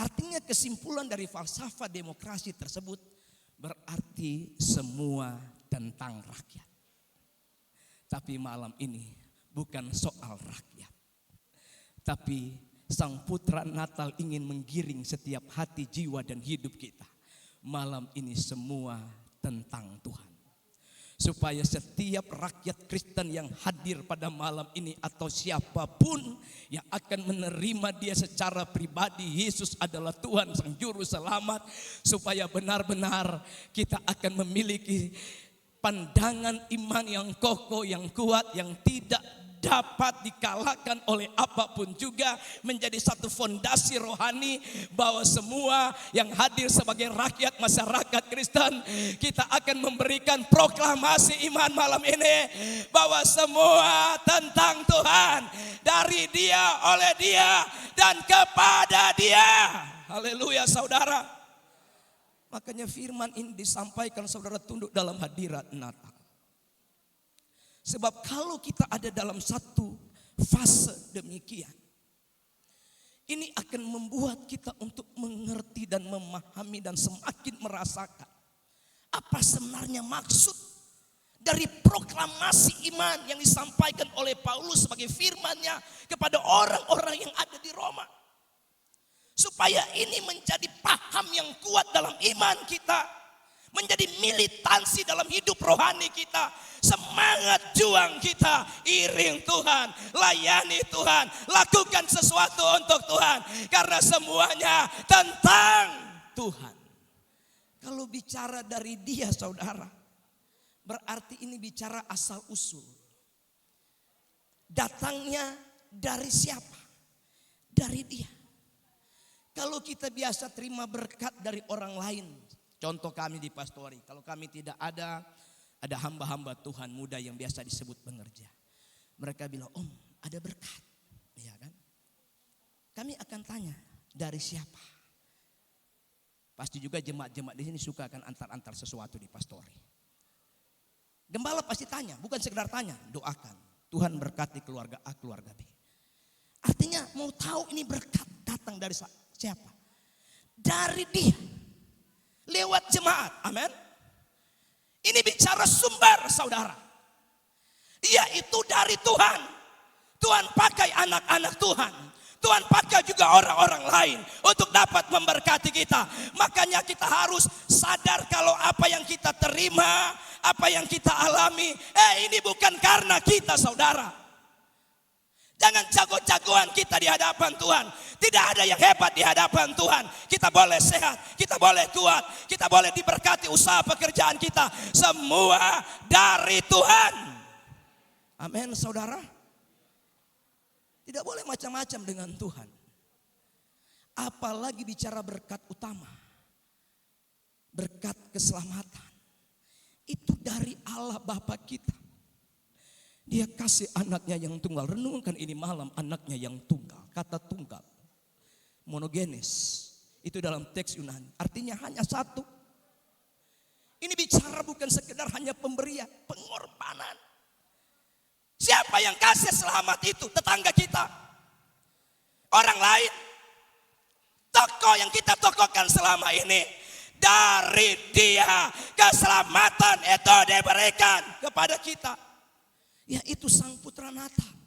Artinya kesimpulan dari falsafah demokrasi tersebut berarti semua tentang rakyat. Tapi malam ini bukan soal rakyat. Tapi Sang Putra Natal ingin menggiring setiap hati, jiwa, dan hidup kita. Malam ini semua tentang Tuhan. Supaya setiap rakyat Kristen yang hadir pada malam ini atau siapapun yang akan menerima Dia secara pribadi, Yesus adalah Tuhan Sang Juru Selamat. Supaya benar-benar kita akan memiliki pandangan iman yang kokoh, yang kuat, yang tidak dapat dikalahkan oleh apapun juga, menjadi satu fondasi rohani bahwa semua yang hadir sebagai rakyat masyarakat Kristen, kita akan memberikan proklamasi iman malam ini bahwa semua tentang Tuhan, dari Dia, oleh Dia, dan kepada Dia. Haleluya saudara. Makanya firman ini disampaikan saudara tunduk dalam hadirat Natal. Sebab kalau kita ada dalam satu fase demikian, ini akan membuat kita untuk mengerti dan memahami dan semakin merasakan apa sebenarnya maksud dari proklamasi iman yang disampaikan oleh Paulus sebagai firman-Nya kepada orang-orang yang ada di Roma. Supaya ini menjadi paham yang kuat dalam iman kita, menjadi militansi dalam hidup rohani kita, semangat juang kita, iring Tuhan, layani Tuhan, lakukan sesuatu untuk Tuhan, karena semuanya tentang Tuhan. Kalau bicara dari Dia saudara, berarti ini bicara asal usul. Datangnya dari siapa? Dari Dia. Kalau kita biasa terima berkat dari orang lain, contoh kami di pastori, kalau kami tidak ada hamba-hamba Tuhan muda yang biasa disebut pengerja. Mereka bilang, "Om, ada berkat." Ya kan? Kami akan tanya, dari siapa? Pasti juga jemaat-jemaat di sini suka akan antar-antar sesuatu di pastori. Gembala pasti tanya, bukan sekedar tanya, doakan. Tuhan berkati keluarga A, keluarga B. Artinya mau tahu ini berkat datang dari siapa? Dari Dia. Lewat jemaat, amin. Ini bicara sumber saudara. Dia itu dari Tuhan. Tuhan pakai anak-anak Tuhan. Tuhan pakai juga orang-orang lain untuk dapat memberkati kita. Makanya kita harus sadar kalau apa yang kita terima, apa yang kita alami, ini bukan karena kita saudara. Jangan jago-jagoan kita di hadapan Tuhan. Tidak ada yang hebat di hadapan Tuhan. Kita boleh sehat, kita boleh kuat, kita boleh diberkati usaha pekerjaan kita. Semua dari Tuhan. Amin saudara. Tidak boleh macam-macam dengan Tuhan. Apalagi bicara berkat utama. Berkat keselamatan. Itu dari Allah Bapa kita. Dia kasih anaknya yang tunggal. Renungkan ini malam, anaknya yang tunggal. Kata tunggal, monogenes, itu dalam teks Yunani. Artinya hanya satu. Ini bicara bukan sekedar hanya pemberian, pengorbanan. Siapa yang kasih selamat itu? Tetangga kita, orang lain, tokoh yang kita tokohkan selama ini. Dari Dia keselamatan itu diberikan kepada kita, yaitu Sang Putra Natal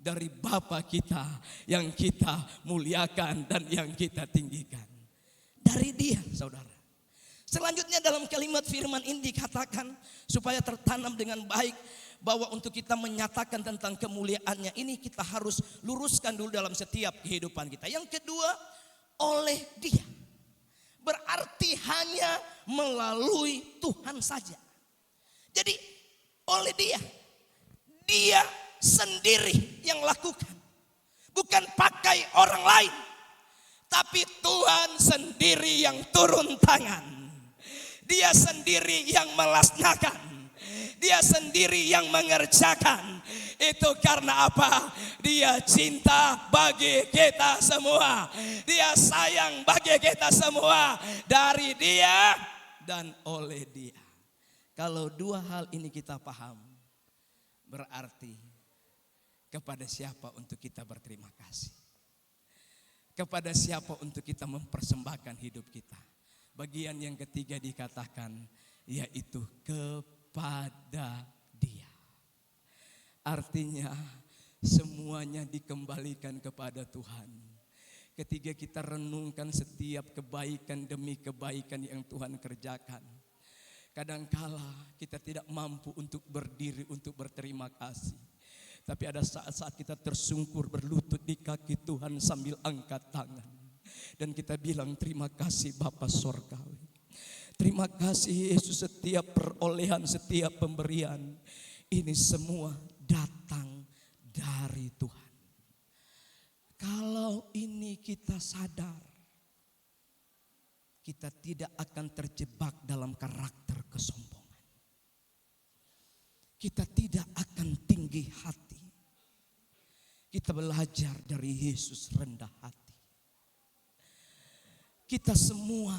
dari Bapa kita yang kita muliakan dan yang kita tinggikan. Dari Dia, saudara. Selanjutnya dalam kalimat firman ini dikatakan supaya tertanam dengan baik bahwa untuk kita menyatakan tentang kemuliaannya ini kita harus luruskan dulu dalam setiap kehidupan kita. Yang kedua, oleh Dia. Berarti hanya melalui Tuhan saja. Jadi oleh Dia. Dia sendiri yang lakukan. Bukan pakai orang lain. Tapi Tuhan sendiri yang turun tangan. Dia sendiri yang melaksanakan. Dia sendiri yang mengerjakan. Itu karena apa? Dia cinta bagi kita semua. Dia sayang bagi kita semua. Dari Dia dan oleh Dia. Kalau dua hal ini kita paham, berarti kepada siapa untuk kita berterima kasih? Kepada siapa untuk kita mempersembahkan hidup kita? Bagian yang ketiga dikatakan, yaitu kepada Dia. Artinya semuanya dikembalikan kepada Tuhan. Ketika kita renungkan setiap kebaikan demi kebaikan yang Tuhan kerjakan, kadangkala kita tidak mampu untuk berdiri untuk berterima kasih. Tapi ada saat-saat kita tersungkur berlutut di kaki Tuhan sambil angkat tangan. Dan kita bilang terima kasih Bapa Sorgawi. Terima kasih Yesus, setiap perolehan, setiap pemberian. Ini semua datang dari Tuhan. Kalau ini kita sadar, kita tidak akan terjebak dalam karakter kesombongan. Kita tidak akan tinggi hati. Kita belajar dari Yesus rendah hati. Kita semua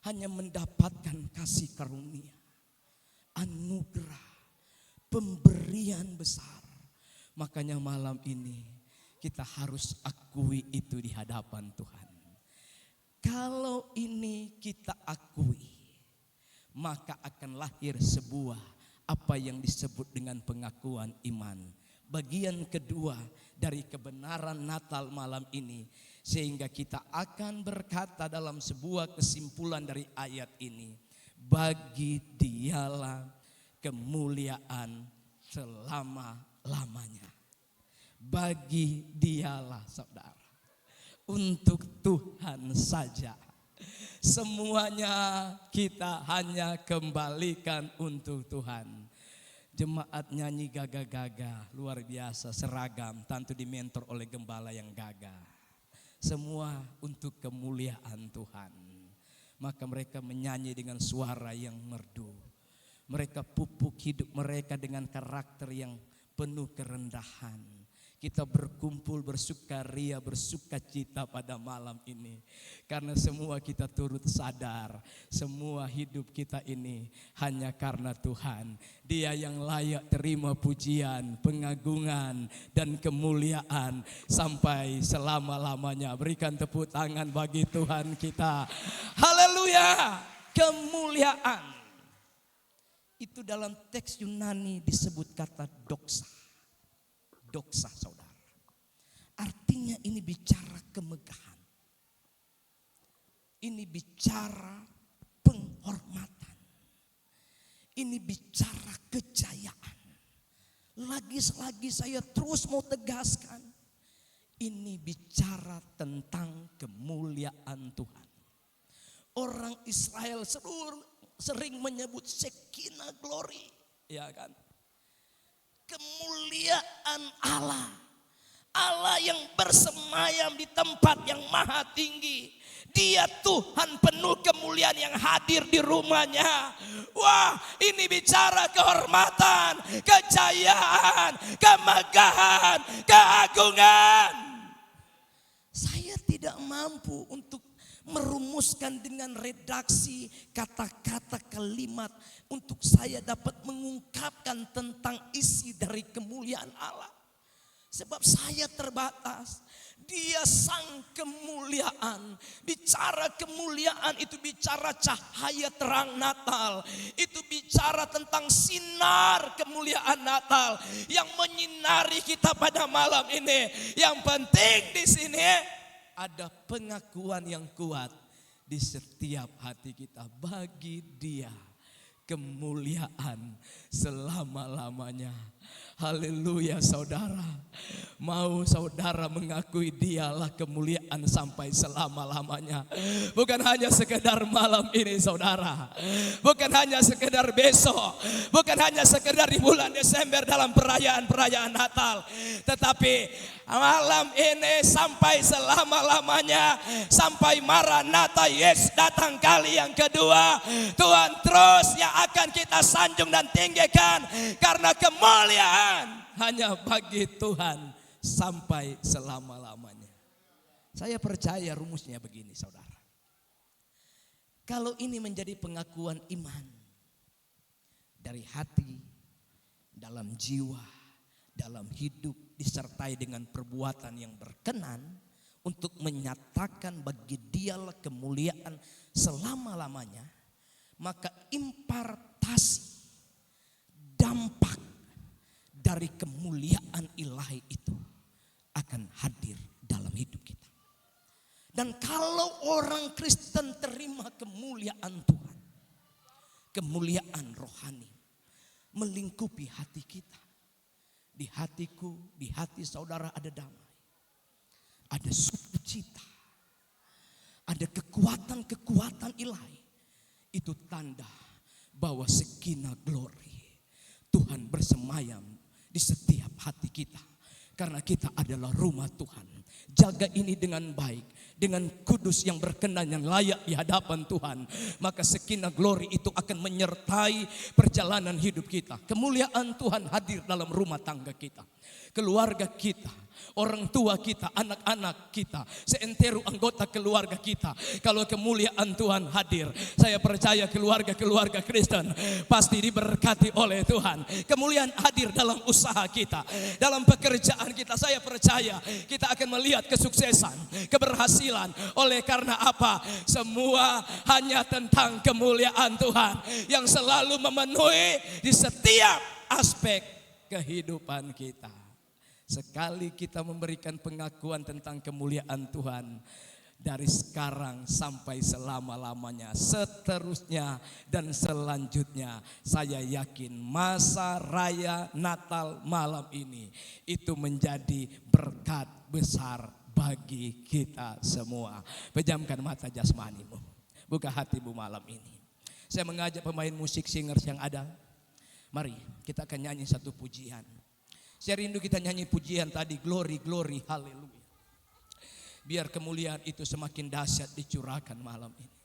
hanya mendapatkan kasih karunia, anugerah, pemberian besar. Makanya malam ini kita harus akui itu di hadapan Tuhan. Kalau ini kita akui, maka akan lahir sebuah apa yang disebut dengan pengakuan iman. Bagian kedua dari kebenaran Natal malam ini, sehingga kita akan berkata dalam sebuah kesimpulan dari ayat ini, bagi Dialah kemuliaan selama-lamanya. Bagi Dialah, saudara, untuk Tuhan saja. Semuanya kita hanya kembalikan untuk Tuhan. Jemaat nyanyi gagah-gagah, luar biasa, seragam, tentu dimentor oleh gembala yang gagah. Semua untuk kemuliaan Tuhan. Maka mereka menyanyi dengan suara yang merdu. Mereka pupuk hidup mereka dengan karakter yang penuh kerendahan. Kita berkumpul bersukaria, bersukacita pada malam ini. Karena semua kita turut sadar, semua hidup kita ini hanya karena Tuhan. Dia yang layak terima pujian, pengagungan, dan kemuliaan sampai selama-lamanya. Berikan tepuk tangan bagi Tuhan kita. Haleluya! Kemuliaan. Itu dalam teks Yunani disebut kata doxa. Doxa, saudara. Artinya ini bicara kemegahan. Ini bicara penghormatan. Ini bicara kejayaan. Lagi-lagi saya terus mau tegaskan. Ini bicara tentang kemuliaan Tuhan. Orang Israel sering menyebut Shekinah glory, ya kan? Kemuliaan Allah. Allah yang bersemayam di tempat yang maha tinggi. Dia Tuhan penuh kemuliaan yang hadir di rumahnya. Wah, ini bicara kehormatan, kejayaan, kemegahan, keagungan. Saya tidak mampu untuk merumuskan dengan redaksi kata-kata kalimat untuk saya dapat mengungkapkan tentang isi dari kemuliaan Allah. Sebab saya terbatas. Dia sang kemuliaan. Bicara kemuliaan itu bicara cahaya terang Natal. Itu bicara tentang sinar kemuliaan Natal yang menyinari kita pada malam ini. Yang penting di sini ada pengakuan yang kuat di setiap hati kita. Bagi Dia kemuliaan selama-lamanya. Haleluya saudara. Mau saudara mengakui Dialah kemuliaan sampai selama-lamanya. Bukan hanya sekedar malam ini saudara. Bukan hanya sekedar besok. Bukan hanya sekedar di bulan Desember dalam perayaan-perayaan Natal. Tetapi malam ini sampai selama-lamanya. Sampai Maranatha Yesus datang kali yang kedua. Tuhan terus yang akan kita sanjung dan tinggikan. Karena kemuliaan hanya bagi Tuhan sampai selama-lamanya. Saya percaya rumusnya begini saudara. Kalau ini menjadi pengakuan iman dari hati, dalam jiwa, dalam hidup disertai dengan perbuatan yang berkenan untuk menyatakan bagi Dialah kemuliaan selama-lamanya, maka impartasi dampak dari kemuliaan ilahi itu akan hadir dalam hidup kita. Dan kalau orang Kristen terima kemuliaan Tuhan, kemuliaan rohani melingkupi hati kita. Di hatiku, di hati saudara ada damai, ada sukacita, ada kekuatan-kekuatan ilahi. Itu tanda bahwa Shekinah glory Tuhan bersemayam di setiap hati kita. Karena kita adalah rumah Tuhan. Jaga ini dengan baik, dengan kudus yang berkenan, yang layak di hadapan Tuhan. Maka Shekinah glory itu akan menyertai perjalanan hidup kita. Kemuliaan Tuhan hadir dalam rumah tangga kita, keluarga kita, orang tua kita, anak-anak kita, seantero anggota keluarga kita. Kalau kemuliaan Tuhan hadir, saya percaya keluarga-keluarga Kristen pasti diberkati oleh Tuhan. Kemuliaan hadir dalam usaha kita, dalam pekerjaan kita. Saya percaya kita akan melihat kesuksesan, keberhasilan. Oleh karena apa? Semua hanya tentang kemuliaan Tuhan yang selalu memenuhi di setiap aspek kehidupan kita. Sekali kita memberikan pengakuan tentang kemuliaan Tuhan, dari sekarang sampai selama-lamanya, seterusnya dan selanjutnya, saya yakin masa raya Natal malam ini itu menjadi berkat besar bagi kita semua. Pejamkan mata jasmanimu, buka hatimu malam ini. Saya mengajak pemain musik singers yang ada. Mari kita akan nyanyi satu pujian. Saya rindu kita nyanyi pujian tadi, glory, glory, haleluya. Biar kemuliaan itu semakin dahsyat dicurahkan malam ini.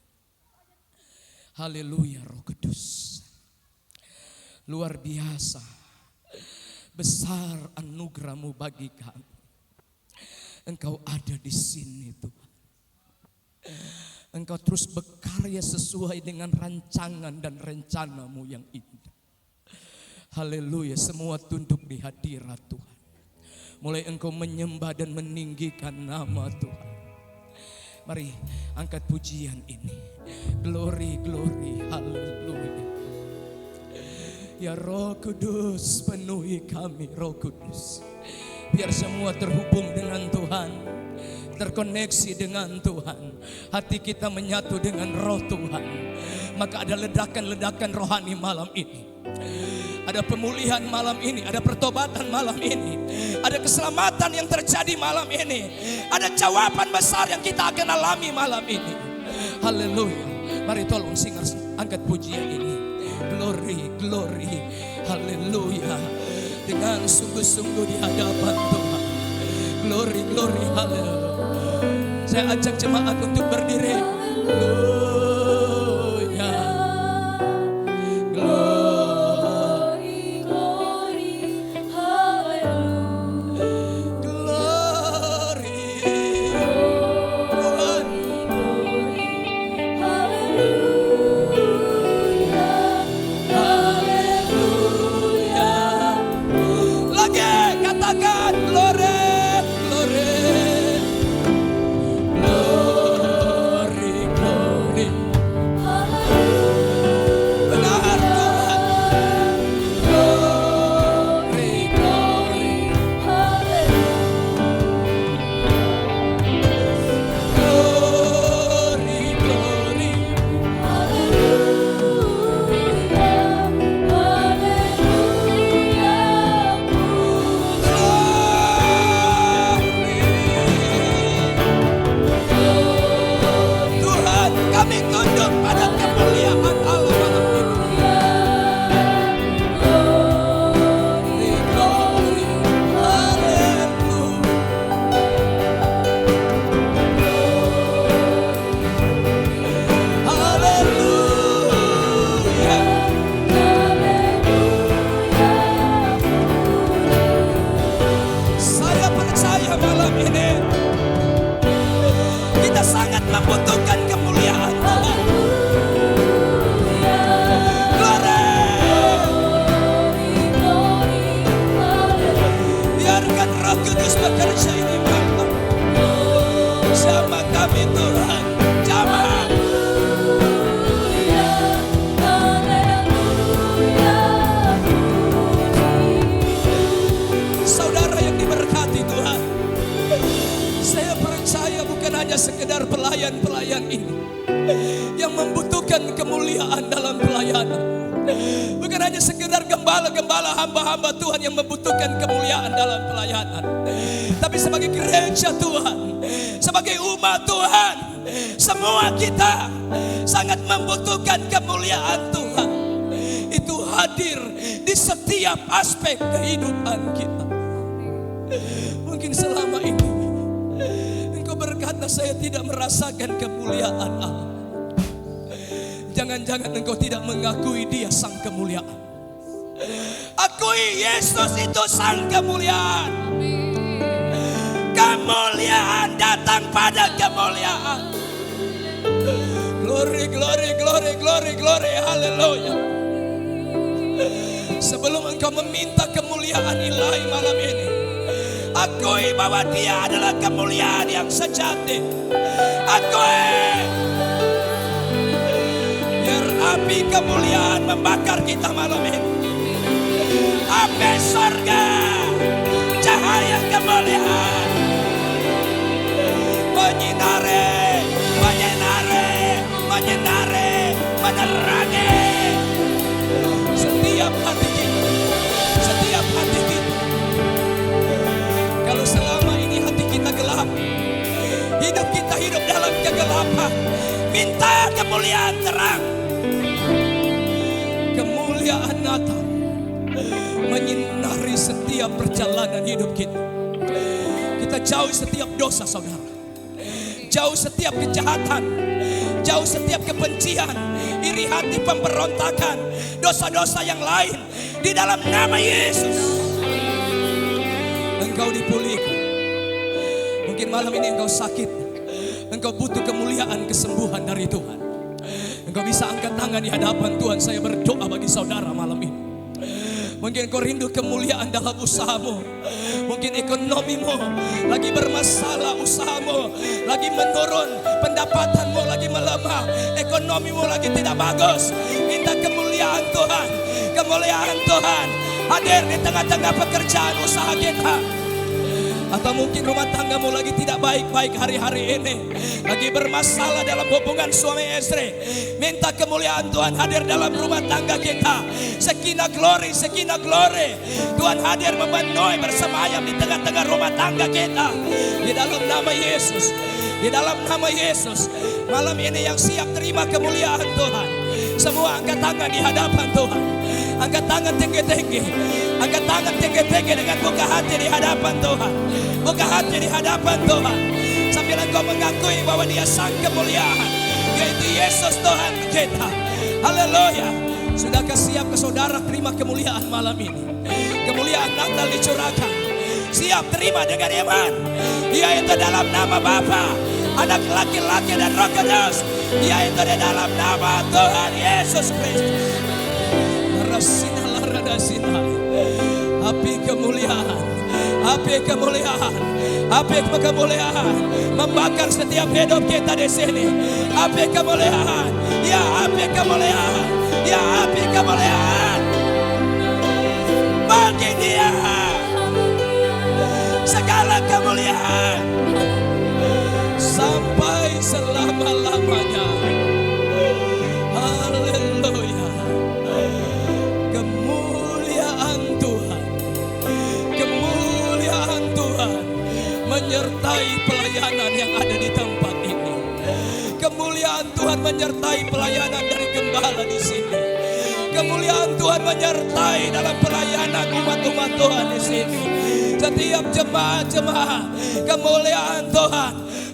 Haleluya, Roh Kudus. Luar biasa, besar anugerah-Mu bagi kami. Engkau ada di sini Tuhan. Engkau terus berkarya sesuai dengan rancangan dan rencana-Mu yang indah. Haleluya, semua tunduk di hadirat Tuhan. Mulai engkau menyembah dan meninggikan nama Tuhan. Mari angkat pujian ini. Glory, glory, haleluya. Ya Roh Kudus, penuhi kami Roh Kudus. Biar semua terhubung dengan Tuhan, terkoneksi dengan Tuhan. Hati kita menyatu dengan roh Tuhan. Maka ada ledakan-ledakan rohani malam ini. Ada pemulihan malam ini, ada pertobatan malam ini, ada keselamatan yang terjadi malam ini, ada jawaban besar yang kita akan alami malam ini. Haleluya. Mari tolong singers angkat pujian ini. Glory, glory, haleluya. Dengan sungguh-sungguh di hadapan Tuhan. Glory, glory, haleluya. Saya ajak jemaat untuk berdiri. Haleluya. Glory. Glory. malam ini kita sangat membutuhkan kemuliaan Tuhan. Biarkan Roh Kudus bekerja ini Bapa. Sama kami Tuhan, jamah. Saudara yang diberkati Tuhan, saya percaya bukan hanya sekedar pelayan-pelayan ini yang membutuhkan kemuliaan dalam pelayanan. Bukan hanya sekedar gembala-gembala hamba-hamba Tuhan yang membutuhkan kemuliaan dalam pelayanan. Tapi sebagai gereja Tuhan, sebagai umat Tuhan, semua kita sangat membutuhkan kemuliaan Tuhan. Itu hadir di setiap aspek kehidupan kita. Mungkin selama ini engkau berkata saya tidak merasakan kemuliaan Allah. Jangan-jangan engkau tidak mengakui Dia sang kemuliaan. Akui Yesus itu sang kemuliaan. Kemuliaan datang pada kemuliaan. Glory, glory, glory, glory, glory, haleluya. Sebelum engkau meminta kemuliaan ilahi malam ini, akui bahwa Dia adalah kemuliaan yang sejati. Akui. Biar api kemuliaan membakar kita malam ini. Api surga, cahaya kemuliaan menyinari, menyinari, menyinari, menerangi setiap hati kita, setiap hati kita. Kalau selama ini hati kita gelap, hidup kita hidup dalam kegelapan, minta kemuliaan terang. Kemuliaan Natal menyinari setiap perjalanan hidup kita. Kita jauh setiap dosa saudara, jauh setiap kejahatan, jauh setiap kebencian, iri hati, pemberontakan, dosa-dosa yang lain. Di dalam nama Yesus engkau dipulihkan. Mungkin malam ini engkau sakit, engkau butuh kemuliaan, kesembuhan dari Tuhan. Engkau bisa angkat tangan di hadapan Tuhan. Saya berdoa bagi saudara malam ini. Mungkin kau rindu kemuliaan dalam usahamu. Mungkin ekonomimu lagi bermasalah, usahamu lagi menurun, pendapatanmu lagi melemah, ekonomimu lagi tidak bagus. Minta kemuliaan Tuhan. Kemuliaan Tuhan hadir di tengah-tengah pekerjaan usaha kita. Atau mungkin rumah tanggamu lagi tidak baik-baik hari-hari ini, lagi bermasalah dalam hubungan suami istri. Minta kemuliaan Tuhan hadir dalam rumah tangga kita. Sekinah glory, sekinah glory. Tuhan hadir memenuhi bersemayam di tengah-tengah rumah tangga kita. Di dalam nama Yesus, di dalam nama Yesus. Malam ini yang siap terima kemuliaan Tuhan, semua angkat tangan di hadapan Tuhan. Angkat tangan tinggi-tinggi, angkat tangan tinggi-tinggi dengan buka hati di hadapan Tuhan. Buka hati di hadapan Tuhan, sambil engkau mengakui bahwa Dia sang kemuliaan, yaitu Yesus Tuhan kita. Haleluya. Sudahkah siap ke saudara terima kemuliaan malam ini? Kemuliaan Natal dicurahkan. Siap terima dengan iman, yaitu dalam nama Bapa, Anak, laki-laki dan Roh Kudus, yaitu di dalam nama Tuhan Yesus Kristus. Api kemuliaan, api kemuliaan, api kemuliaan membakar setiap hidup kita di sini. Api kemuliaan, ya api kemuliaan, ya api kemuliaan. Bagi Dia segala kemuliaan sampai selama-lamanya. Haleluya. Kemuliaan Tuhan, kemuliaan Tuhan menyertai pelayanan yang ada di tempat ini. Kemuliaan Tuhan menyertai pelayanan dari gembala di sini. Kemuliaan Tuhan menyertai dalam pelayanan umat-umat Tuhan di sini. Setiap jemaat-jemaat, kemuliaan Tuhan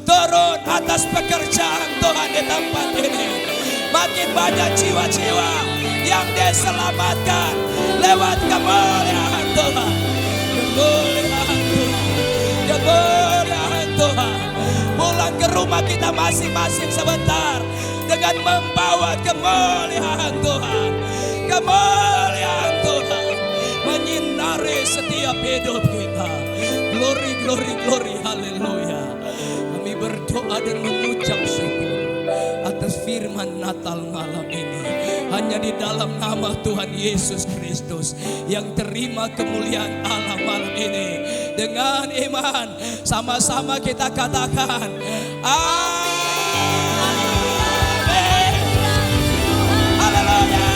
turun atas pekerjaan Tuhan di tempat ini. Makin banyak jiwa-jiwa yang diselamatkan lewat kemuliaan Tuhan. Kemuliaan Tuhan, kemuliaan rumah kita masing-masing sebentar dengan membawa kemuliaan Tuhan. Kemuliaan Tuhan menyinari setiap hidup kita. Glory, glory, glory, haleluya. Kami berdoa dan mengucap syukur atas firman Natal malam ini. Hanya di dalam nama Tuhan Yesus Kristus yang terima kemuliaan Allah malam ini. Dengan iman sama-sama kita katakan amin. Haleluya.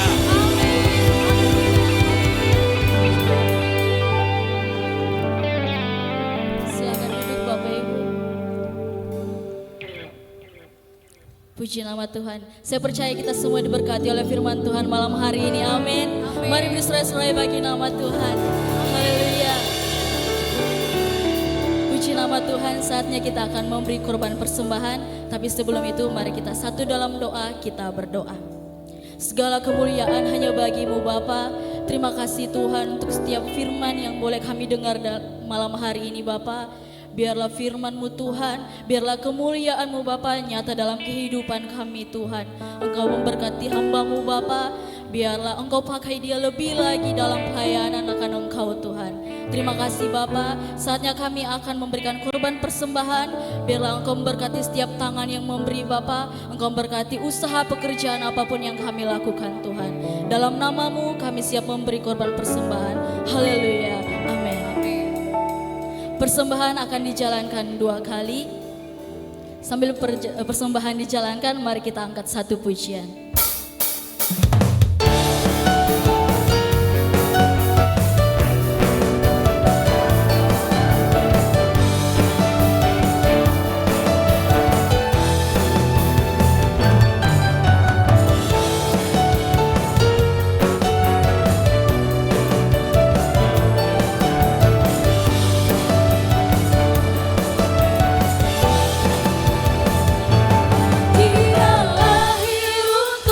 Silakan duduk Bapak Ibu. Puji nama Tuhan. Saya percaya kita semua diberkati oleh firman Tuhan malam hari ini. Amin. Mari bersorak-sorai bagi nama Tuhan. Haleluya. Puji nama Tuhan, saatnya kita akan memberi korban persembahan. Tapi sebelum itu mari kita satu dalam doa, kita berdoa. Segala kemuliaan hanya bagimu Bapa. Terima kasih Tuhan untuk setiap firman yang boleh kami dengar malam hari ini Bapa. Biarlah firman-Mu Tuhan, biarlah kemuliaan-Mu Bapa nyata dalam kehidupan kami Tuhan. Engkau memberkati hamba-Mu Bapa, biarlah Engkau pakai dia lebih lagi dalam pelayanan akan Engkau Tuhan. Terima kasih Bapa, saatnya kami akan memberikan korban persembahan. Biarlah Engkau memberkati setiap tangan yang memberi Bapa. Engkau memberkati usaha pekerjaan apapun yang kami lakukan Tuhan. Dalam nama-Mu kami siap memberi korban persembahan. Haleluya, amin. Persembahan akan dijalankan 2 kali. Sambil persembahan dijalankan, mari kita angkat satu pujian. Dialah hidup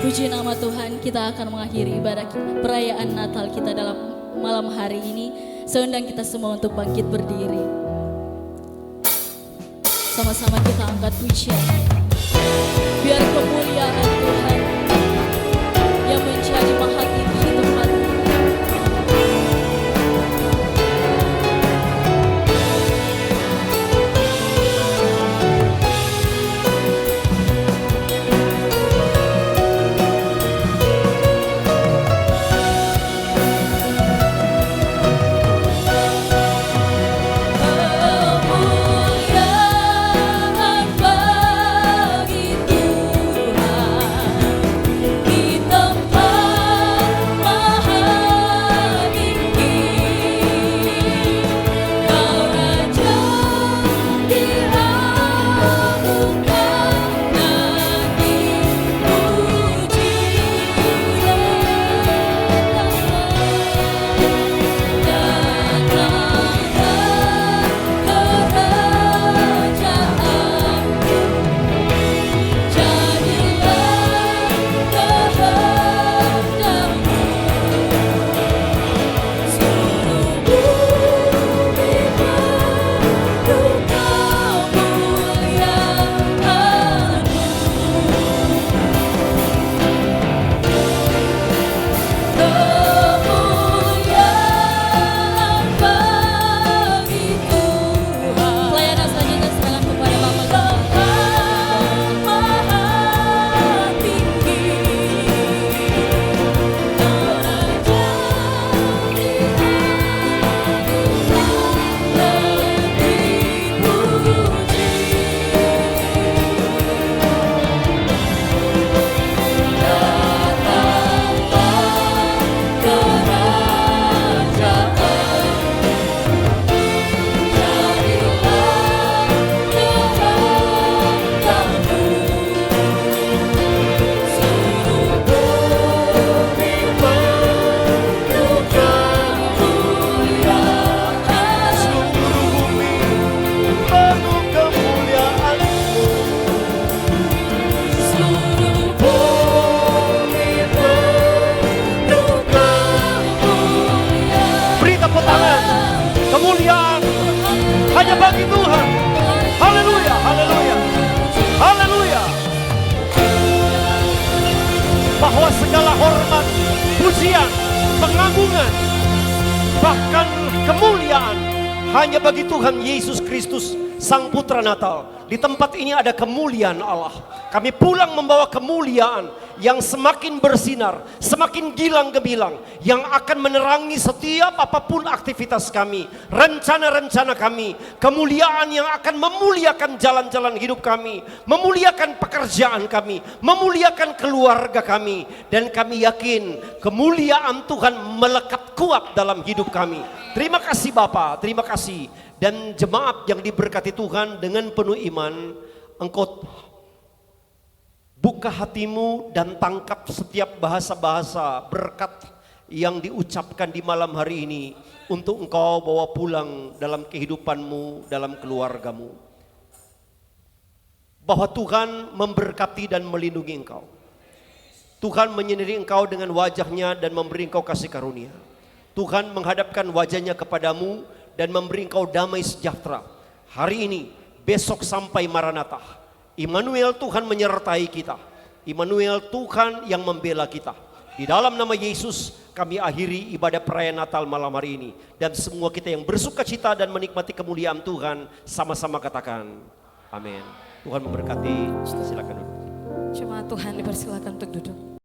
Puji nama Tuhan, kita akan mengakhiri ibadah perayaan Natal kita dalam malam hari ini. Saya undang kita semua untuk bangkit berdiri. Sama-sama kita angkat pujian. Biar kemuliaan Tuhan yang menjadi mahakota di tempat ini. Hanya bagi Tuhan. Haleluya, haleluya, haleluya. Bahwa segala hormat, pujian, pengagungan, bahkan kemuliaan hanya bagi Tuhan Yesus Kristus, Sang Putra Natal. Di tempat ini ada kemuliaan Allah. Kami pulang membawa kemuliaan yang semakin bersinar, semakin gilang gemilang, yang akan menerangi setiap apapun aktivitas kami, rencana-rencana kami, kemuliaan yang akan memuliakan jalan-jalan hidup kami, memuliakan pekerjaan kami, memuliakan keluarga kami, dan kami yakin kemuliaan Tuhan melekat kuat dalam hidup kami. Terima kasih Bapa, terima kasih. Dan jemaat yang diberkati Tuhan dengan penuh iman, engkau buka hatimu dan tangkap setiap bahasa-bahasa berkat yang diucapkan di malam hari ini untuk engkau bawa pulang dalam kehidupanmu, dalam keluargamu. Bahwa Tuhan memberkati dan melindungi engkau. Tuhan menyinari engkau dengan wajahnya dan memberi engkau kasih karunia. Tuhan menghadapkan wajahnya kepadamu dan memberi engkau damai sejahtera. Hari ini, besok sampai Maranatha. Immanuel, Tuhan menyertai kita. Immanuel, Tuhan yang membela kita. Di dalam nama Yesus kami akhiri ibadah perayaan Natal malam hari ini. Dan semua kita yang bersuka cita dan menikmati kemuliaan Tuhan, sama-sama katakan amin. Tuhan memberkati. Silakan duduk. Jemaat Tuhan dipersilakan untuk duduk.